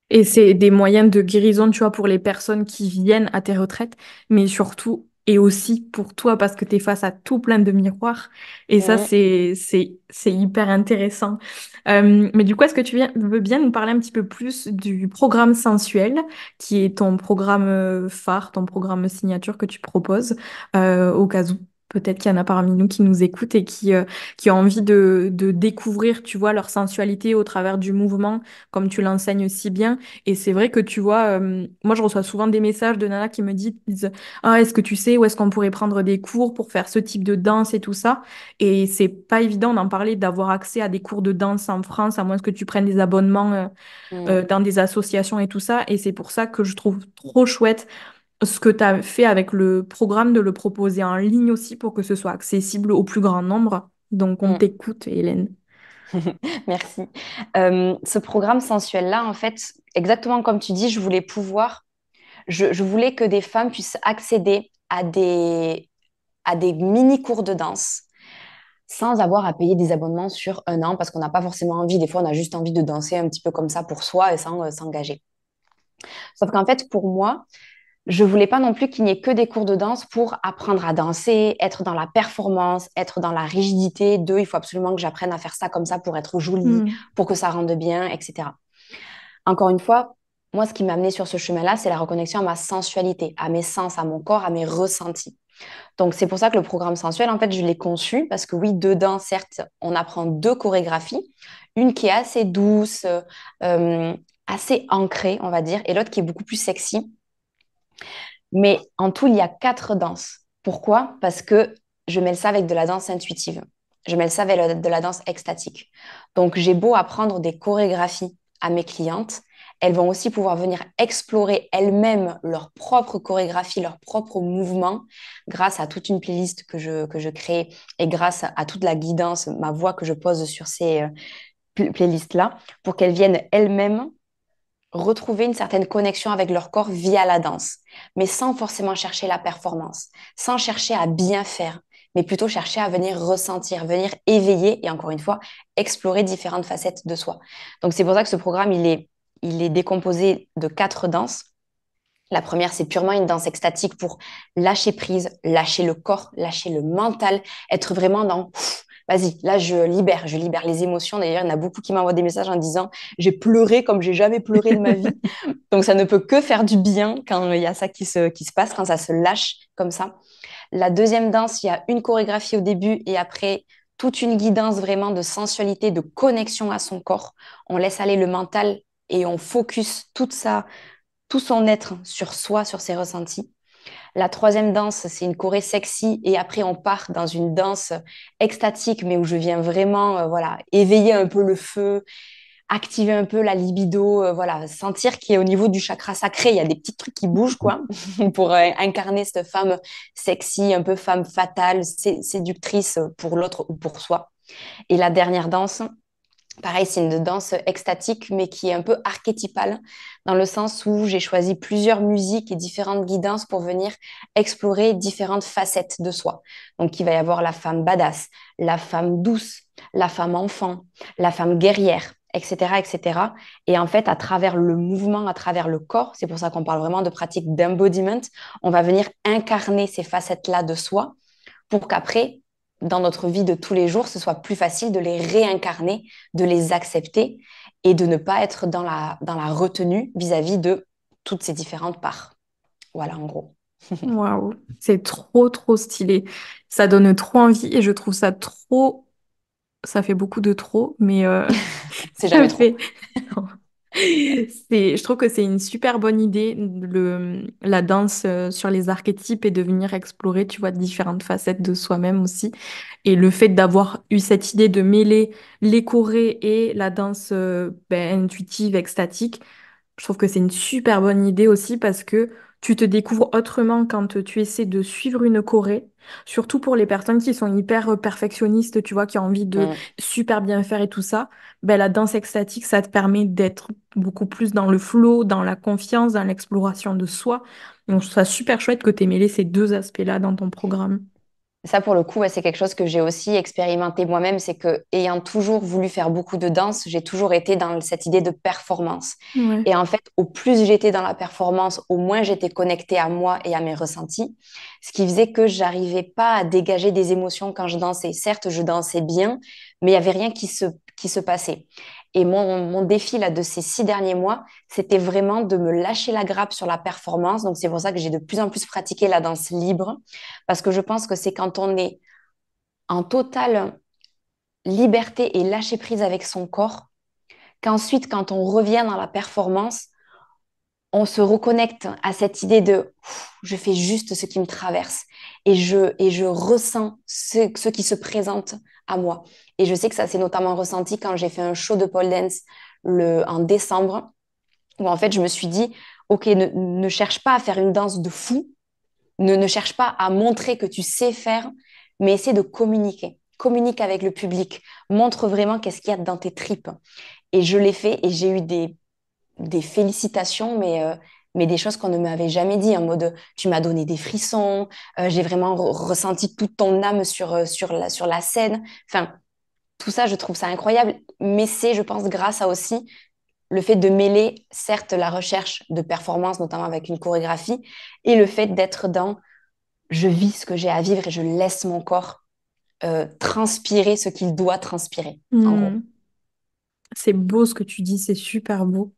Et c'est des moyens de guérison, tu vois, pour les personnes qui viennent à tes retraites, mais surtout et aussi pour toi parce que tu es face à tout plein de miroirs. Et ça, Mhm. c'est hyper intéressant. Mais du coup, est-ce que veux bien nous parler un petit peu plus du programme sensuel, qui est ton programme phare, ton programme signature que tu proposes, au cas où peut-être qu'il y en a parmi nous qui nous écoutent et qui ont envie de découvrir, tu vois, leur sensualité au travers du mouvement, comme tu l'enseignes si bien. Et c'est vrai que tu vois, moi je reçois souvent des messages de nanas qui me disent ah, est-ce que tu sais où est-ce qu'on pourrait prendre des cours pour faire ce type de danse et tout ça? Et c'est pas évident d'en parler, d'avoir accès à des cours de danse en France, à moins que tu prennes des abonnements Mhm. dans des associations et tout ça. Et c'est pour ça que je trouve trop chouette ce que tu as fait avec le programme, de le proposer en ligne aussi pour que ce soit accessible au plus grand nombre. Donc on Mhm. t'écoute, Hélène. Merci. Ce programme sensuel-là, en fait, exactement comme tu dis, je voulais que des femmes puissent accéder à des mini-cours de danse sans avoir à payer des abonnements sur un an parce qu'on n'a pas forcément envie. Des fois, on a juste envie de danser un petit peu comme ça pour soi et sans s'engager. Sauf qu'en fait, pour moi, je voulais pas non plus qu'il n'y ait que des cours de danse pour apprendre à danser, être dans la performance, être dans la rigidité de il faut absolument que j'apprenne à faire ça comme ça pour être jolie, Hmm. pour que ça rende bien, etc. Encore une fois, moi, ce qui m'a amené sur ce chemin-là, c'est la reconnexion à ma sensualité, à mes sens, à mon corps, à mes ressentis. Donc, c'est pour ça que le programme sensuel, en fait, je l'ai conçu parce que oui, dedans, certes, on apprend deux chorégraphies, une qui est assez douce, assez ancrée, on va dire, et l'autre qui est beaucoup plus sexy. Mais en tout, il y a quatre danses. Pourquoi? Parce que je mêle ça avec de la danse intuitive. Je mêle ça avec de la danse extatique. Donc, j'ai beau apprendre des chorégraphies à mes clientes, elles vont aussi pouvoir venir explorer elles-mêmes leur propre chorégraphie, leurs propres mouvements, grâce à toute une playlist que je crée et grâce à toute la guidance, ma voix que je pose sur ces playlists-là, pour qu'elles viennent elles-mêmes retrouver une certaine connexion avec leur corps via la danse, mais sans forcément chercher la performance, sans chercher à bien faire, mais plutôt chercher à venir ressentir, venir éveiller et encore une fois, explorer différentes facettes de soi. Donc c'est pour ça que ce programme, il est décomposé de quatre danses. La première, c'est purement une danse extatique pour lâcher prise, lâcher le corps, lâcher le mental, être vraiment dans vas-y, là, je libère les émotions. D'ailleurs, il y en a beaucoup qui m'envoient des messages en disant, j'ai pleuré comme j'ai jamais pleuré de ma vie. Donc, ça ne peut que faire du bien quand il y a ça qui se passe, quand ça se lâche comme ça. La deuxième danse, il y a une chorégraphie au début et après toute une guidance vraiment de sensualité, de connexion à son corps. On laisse aller le mental et on focus tout son être sur soi, sur ses ressentis. La troisième danse, c'est une choré sexy et après on part dans une danse extatique, mais où je viens vraiment, voilà, éveiller un peu le feu, activer un peu la libido, voilà, sentir qu'il y a au niveau du chakra sacré, il y a des petits trucs qui bougent, quoi, pour incarner cette femme sexy, un peu femme fatale, séductrice pour l'autre ou pour soi. Et la dernière danse, pareil, c'est une danse extatique, mais qui est un peu archétypale, dans le sens où j'ai choisi plusieurs musiques et différentes guidances pour venir explorer différentes facettes de soi. Donc, il va y avoir la femme badass, la femme douce, la femme enfant, la femme guerrière, etc., etc. Et en fait, à travers le mouvement, à travers le corps, c'est pour ça qu'on parle vraiment de pratique d'embodiment, on va venir incarner ces facettes-là de soi pour qu'après, dans notre vie de tous les jours, ce soit plus facile de les réincarner, de les accepter et de ne pas être dans la retenue vis-à-vis de toutes ces différentes parts. Voilà, en gros. Waouh, c'est trop, trop stylé. Ça donne trop envie et je trouve ça trop. Ça fait beaucoup de trop, mais C'est ça jamais trop. fait. Je trouve que c'est une super bonne idée, la danse sur les archétypes et de venir explorer, tu vois, différentes facettes de soi-même aussi. Et le fait d'avoir eu cette idée de mêler les chorés et la danse intuitive, extatique, je trouve que c'est une super bonne idée aussi parce que tu te découvres autrement quand tu essaies de suivre une choré, surtout pour les personnes qui sont hyper perfectionnistes, tu vois, qui ont envie de Mm. super bien faire et tout ça. Ben, la danse extatique, ça te permet d'être beaucoup plus dans le flow, dans la confiance, dans l'exploration de soi. Donc, je trouve ça super chouette que tu aies mêlé ces deux aspects-là dans ton programme. Ça, pour le coup, ouais, c'est quelque chose que j'ai aussi expérimenté moi-même, c'est que ayant toujours voulu faire beaucoup de danse, j'ai toujours été dans cette idée de performance. Ouais. Et en fait, au plus j'étais dans la performance, au moins j'étais connectée à moi et à mes ressentis, ce qui faisait que j'arrivais pas à dégager des émotions quand je dansais. Certes, je dansais bien, mais il y avait rien qui se passait. Et mon défi là de ces 6 derniers mois, c'était vraiment de me lâcher la grappe sur la performance. Donc c'est pour ça que j'ai de plus en plus pratiqué la danse libre parce que je pense que c'est quand on est en totale liberté et lâcher prise avec son corps, qu'ensuite, quand on revient dans la performance, on se reconnecte à cette idée de je fais juste ce qui me traverse et je ressens ce qui se présente à moi. Et je sais que ça s'est notamment ressenti quand j'ai fait un show de pole dance en décembre, où en fait je me suis dit, ok, ne cherche pas à faire une danse de fou, ne cherche pas à montrer que tu sais faire, mais essaie de communiquer. Communique avec le public. Montre vraiment qu'est-ce qu'il y a dans tes tripes. Et je l'ai fait et j'ai eu des félicitations, mais des choses qu'on ne m'avait jamais dit, en mode tu m'as donné des frissons, j'ai vraiment ressenti toute ton âme sur la scène. Enfin, tout ça, je trouve ça incroyable. Mais c'est, je pense, grâce à aussi le fait de mêler, certes, la recherche de performance, notamment avec une chorégraphie, et le fait d'être dans je vis ce que j'ai à vivre et je laisse mon corps transpirer ce qu'il doit transpirer, en gros. Hmm. C'est beau ce que tu dis, c'est super beau.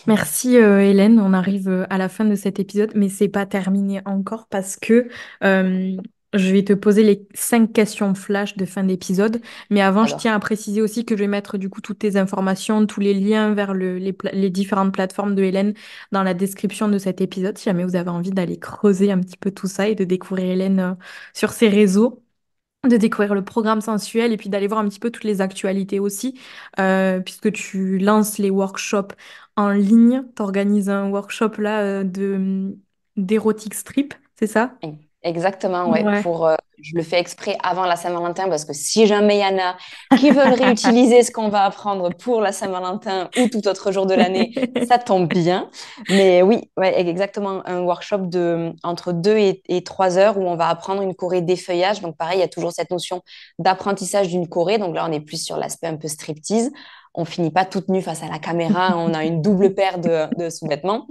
Merci Hélène, on arrive à la fin de cet épisode, mais c'est pas terminé encore parce que euh, je vais te poser les 5 questions flash de fin d'épisode. Mais avant, je tiens J'adore. à préciser aussi que je vais mettre du coup toutes tes informations, tous les liens vers les différentes plateformes de Hélène dans la description de cet épisode, si jamais vous avez envie d'aller creuser un petit peu tout ça et de découvrir Hélène sur ses réseaux, de découvrir le programme sensuel et puis d'aller voir un petit peu toutes les actualités aussi, puisque tu lances les workshops en ligne. Tu organises un workshop là d'érotique strip, c'est ça? Exactement, ouais. Ouais. Je le fais exprès avant la Saint-Valentin parce que si jamais il y en a qui veulent réutiliser ce qu'on va apprendre pour la Saint-Valentin ou tout autre jour de l'année, ça tombe bien. Mais oui, ouais, exactement, un workshop de entre 2 et 3 heures où on va apprendre une choré d'effeuillage. Donc pareil, il y a toujours cette notion d'apprentissage d'une choré. Donc là, on est plus sur l'aspect un peu striptease. On finit pas toute nue face à la caméra, on a une double paire de sous-vêtements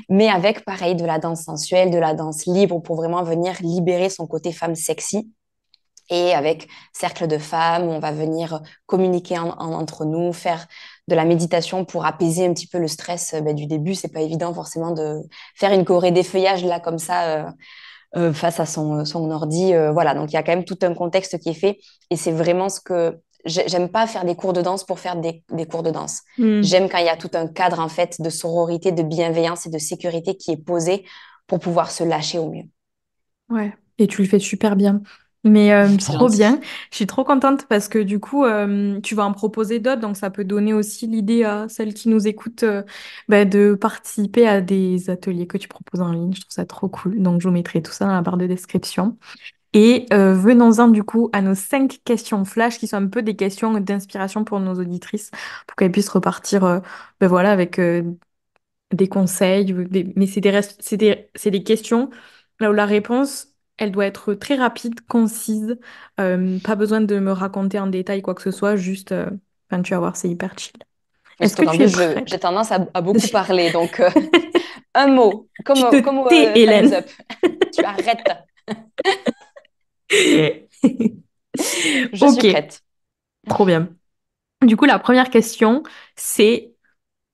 mais avec pareil de la danse sensuelle, de la danse libre pour vraiment venir libérer son côté femme sexy. et avec cercle de femmes où on va venir communiquer entre nous, faire de la méditation pour apaiser un petit peu le stress du début. C'est pas évident forcément de faire une choré d'effeuillage là comme ça face à son ordi. Voilà, donc il y a quand même tout un contexte qui est fait et c'est vraiment ce que j'aime pas faire des cours de danse pour faire des cours de danse. Hmm. J'aime quand il y a tout un cadre en fait de sororité, de bienveillance et de sécurité qui est posé pour pouvoir se lâcher au mieux. Ouais, et tu le fais super bien. Mais C'est trop bien. gentil. Je suis trop contente parce que du coup, tu vas en proposer d'autres, donc ça peut donner aussi l'idée à celles qui nous écoutent bah, de participer à des ateliers que tu proposes en ligne. Je trouve ça trop cool. Donc je vous mettrai tout ça dans la barre de description. Et venons-en du coup à nos 5 questions flash qui sont un peu des questions d'inspiration pour nos auditrices pour qu'elles puissent repartir ben voilà, avec des conseils. Mais c'est des questions là où la réponse, elle doit être très rapide, concise. Pas besoin de me raconter en détail quoi que ce soit, juste, enfin, tu vas voir, c'est hyper chill. Juste Est-ce que parce qu'en tu es plus, prête? j'ai tendance à beaucoup parler. Donc, un mot, Tu te comme au tais, Time's Hélène. Up. Tu arrêtes. Je suis Ok, prête. trop bien. Du coup, la première question, c'est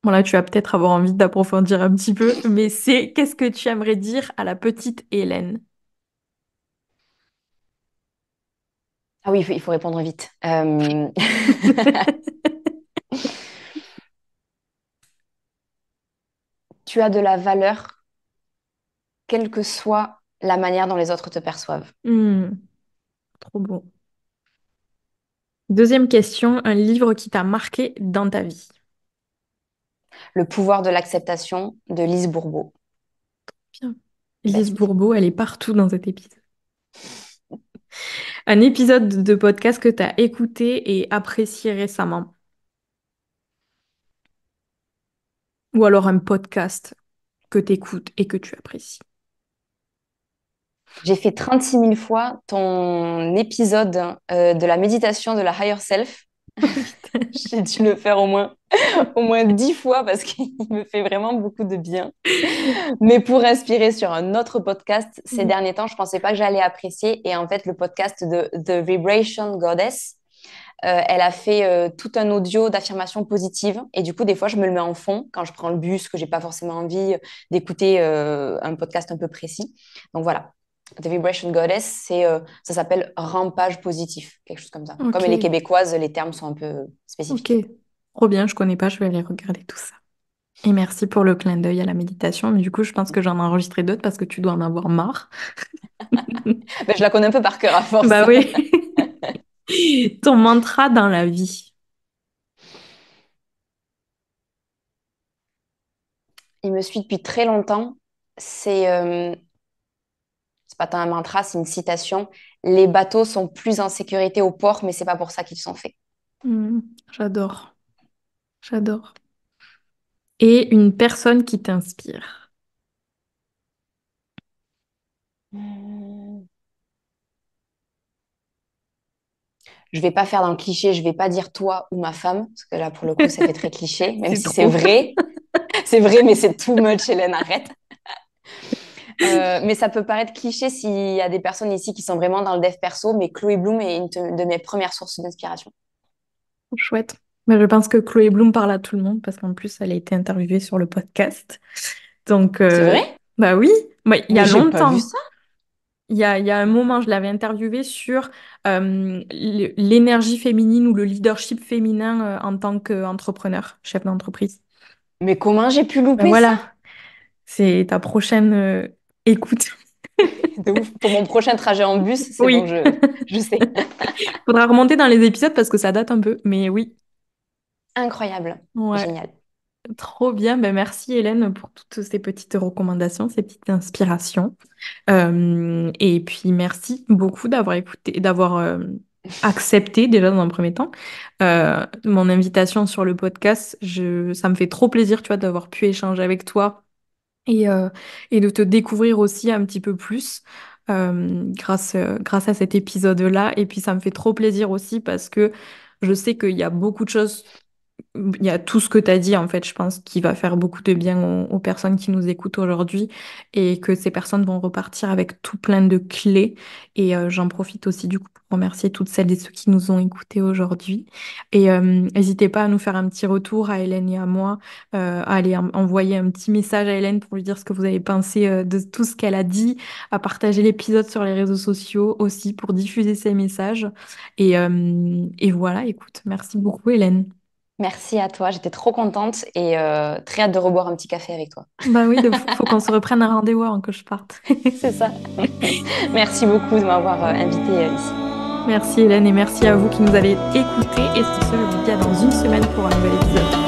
bon, là, tu vas peut-être avoir envie d'approfondir un petit peu, mais c'est qu'est-ce que tu aimerais dire à la petite Hélène? Ah oui, il faut répondre vite. Tu as de la valeur, quelle que soit la manière dont les autres te perçoivent. Hmm, trop beau. Deuxième question, un livre qui t'a marqué dans ta vie. Le pouvoir de l'acceptation de Lise Bourbeau. Bien. Lise Classique. Bourbeau, elle est partout dans cet épisode. Un épisode de podcast que t'as écouté et apprécié récemment. Ou alors un podcast que t'écoutes et que tu apprécies. J'ai fait 36 000 fois ton épisode de la méditation de la higher self. Oui. J'ai dû le faire au moins 10 fois parce qu'il me fait vraiment beaucoup de bien. Mais pour inspirer sur un autre podcast, ces derniers temps, je pensais pas que j'allais apprécier. Et en fait, le podcast de The Vibration Goddess, elle a fait tout un audio d'affirmation positive. Et du coup, des fois, je me le mets en fond quand je prends le bus, que j'ai pas forcément envie d'écouter un podcast un peu précis. Donc voilà. The Vibration Goddess, ça s'appelle rampage positif, quelque chose comme ça. Comme Ok, les Québécoises, les termes sont un peu ok. spécifiques. Trop bien, je connais pas, je vais aller regarder tout ça. Et merci pour le clin d'œil à la méditation. Du coup, je pense que j'en ai enregistré d'autres parce que tu dois en avoir marre. Ben, je la connais un peu par cœur à force. Bah oui. Ton mantra dans la vie. Il me suit depuis très longtemps. C'est pas tant un mantra, c'est une citation. Les bateaux sont plus en sécurité au port, mais c'est pas pour ça qu'ils sont faits. Hmm, j'adore, j'adore. Et une personne qui t'inspire. Hmm. Je vais pas faire dans le cliché, je vais pas dire toi ou ma femme, parce que là, pour le coup, ça fait très cliché, même C'est si c'est trop. vrai. C'est vrai, mais c'est too much, Hélène, arrête. Mais ça peut paraître cliché s'il y a des personnes ici qui sont vraiment dans le dev perso, mais Chloé Bloom est une de mes premières sources d'inspiration. Chouette. Mais je pense que Chloé Bloom parle à tout le monde parce qu'en plus, elle a été interviewée sur le podcast. Donc, C'est vrai? bah oui, ouais, il y Mais a j'ai pas vu longtemps. ça. Il y a un moment, je l'avais interviewée sur l'énergie féminine ou le leadership féminin en tant qu'entrepreneur, chef d'entreprise. Mais comment j'ai pu Ben louper ça? voilà, c'est ta prochaine écoute. De ouf. Pour mon prochain trajet en bus, c'est bon, Oui. je sais. Faudra remonter dans les épisodes parce que ça date un peu. Mais oui, Incroyable. ouais, Génial. trop bien. Ben merci Hélène pour toutes ces petites recommandations, ces petites inspirations. Et puis merci beaucoup d'avoir écouté, d'avoir accepté déjà dans un premier temps mon invitation sur le podcast. Ça me fait trop plaisir, tu vois, d'avoir pu échanger avec toi et et de te découvrir aussi un petit peu plus grâce à cet épisode-là. Et puis ça me fait trop plaisir aussi parce que je sais qu'il y a beaucoup de choses il y a tout ce que tu as dit, en fait, je pense, qui va faire beaucoup de bien aux personnes qui nous écoutent aujourd'hui et que ces personnes vont repartir avec tout plein de clés. Et j'en profite aussi du coup pour remercier toutes celles et ceux qui nous ont écoutés aujourd'hui. Et n'hésitez pas à nous faire un petit retour à Hélène et à moi, à aller envoyer un petit message à Hélène pour lui dire ce que vous avez pensé de tout ce qu'elle a dit, à partager l'épisode sur les réseaux sociaux aussi pour diffuser ces messages. Et voilà, écoute, merci beaucoup, Hélène. Merci à toi, j'étais trop contente et très hâte de reboire un petit café avec toi. Bah oui, de fou. Faut qu'on se reprenne un rendez-vous avant que je parte. C'est ça. Merci beaucoup de m'avoir invitée ici. Merci Hélène et merci à vous qui nous avez écoutés. Et sur ce, je vous dis à dans une semaine pour un nouvel épisode.